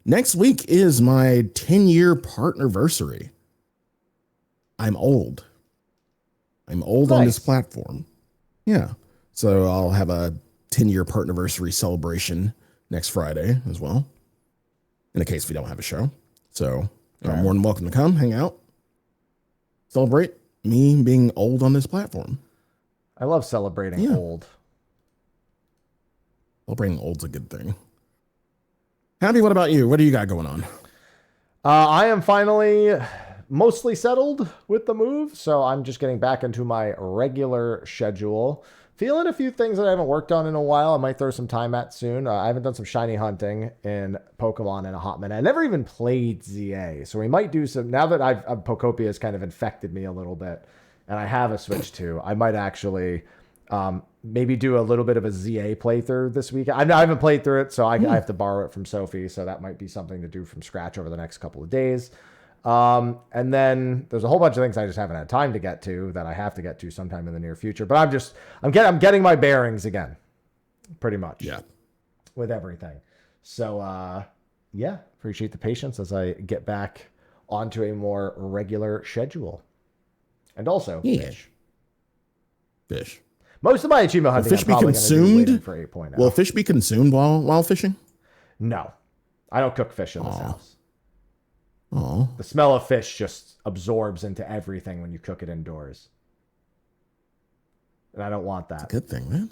Next week is my 10-year partnerversary. I'm old. I'm old on this platform. Yeah. So I'll have a 10-year partnerversary celebration next Friday as well, in the case we don't have a show. So you're more than welcome to come, hang out, celebrate me being old on this platform. I love celebrating old. Celebrating old's a good thing. Happy, what about you? What do you got going on? I am finally mostly settled with the move, so I'm just getting back into my regular schedule. Feeling a few things that I haven't worked on in a while. I might throw some time at soon. I haven't done some shiny hunting in Pokemon in a hot minute. I never even played ZA, so we might do some. Now that Pokopia has kind of infected me a little bit, and I have a Switch 2, I might actually maybe do a little bit of a ZA playthrough this week. I haven't played through it, so I have to borrow it from Sophie, so that might be something to do from scratch over the next couple of days. And then there's a whole bunch of things I just haven't had time to get to that I have to get to sometime in the near future. But I'm getting my bearings again, pretty much. Yeah. With everything. So, yeah, appreciate the patience as I get back onto a more regular schedule. And also Fish. Most of my achievement hunting, fish I'm probably going to do waiting for 8.0. Will fish be consumed while fishing? No, I don't cook fish in this house. Oh, The smell of fish just absorbs into everything when you cook it indoors. And I don't want that. good thing, man.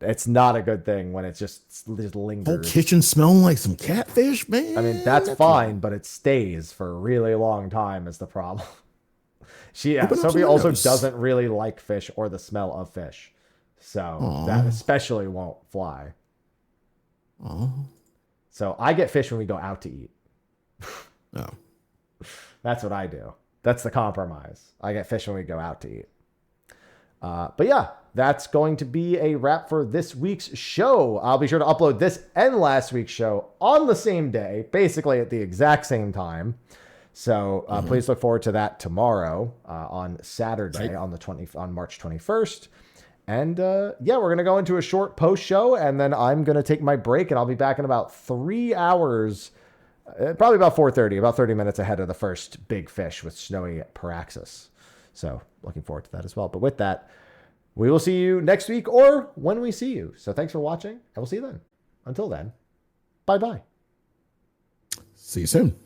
It's not a good thing when it just lingers. Whole kitchen smelling like some catfish, man. I mean, that's fine, but it stays for a really long time is the problem. Sophie also doesn't really like fish or the smell of fish. So that especially won't fly. So I get fish when we go out to eat. Oh. That's what I do. That's the compromise. I get fish when we go out to eat. But yeah, that's going to be a wrap for this week's show. I'll be sure to upload this and last week's show on the same day, basically at the exact same time. So please look forward to that tomorrow on Saturday on March 21st. And yeah, we're going to go into a short post show, and then I'm going to take my break, and I'll be back in about 3 hours. Probably about 4:30, about 30 minutes ahead of the first big fish with Snowy Paraxis. So looking forward to that as well. But with that, we will see you next week or when we see you. So thanks for watching, and we'll see you then. Until then, bye-bye. See you soon.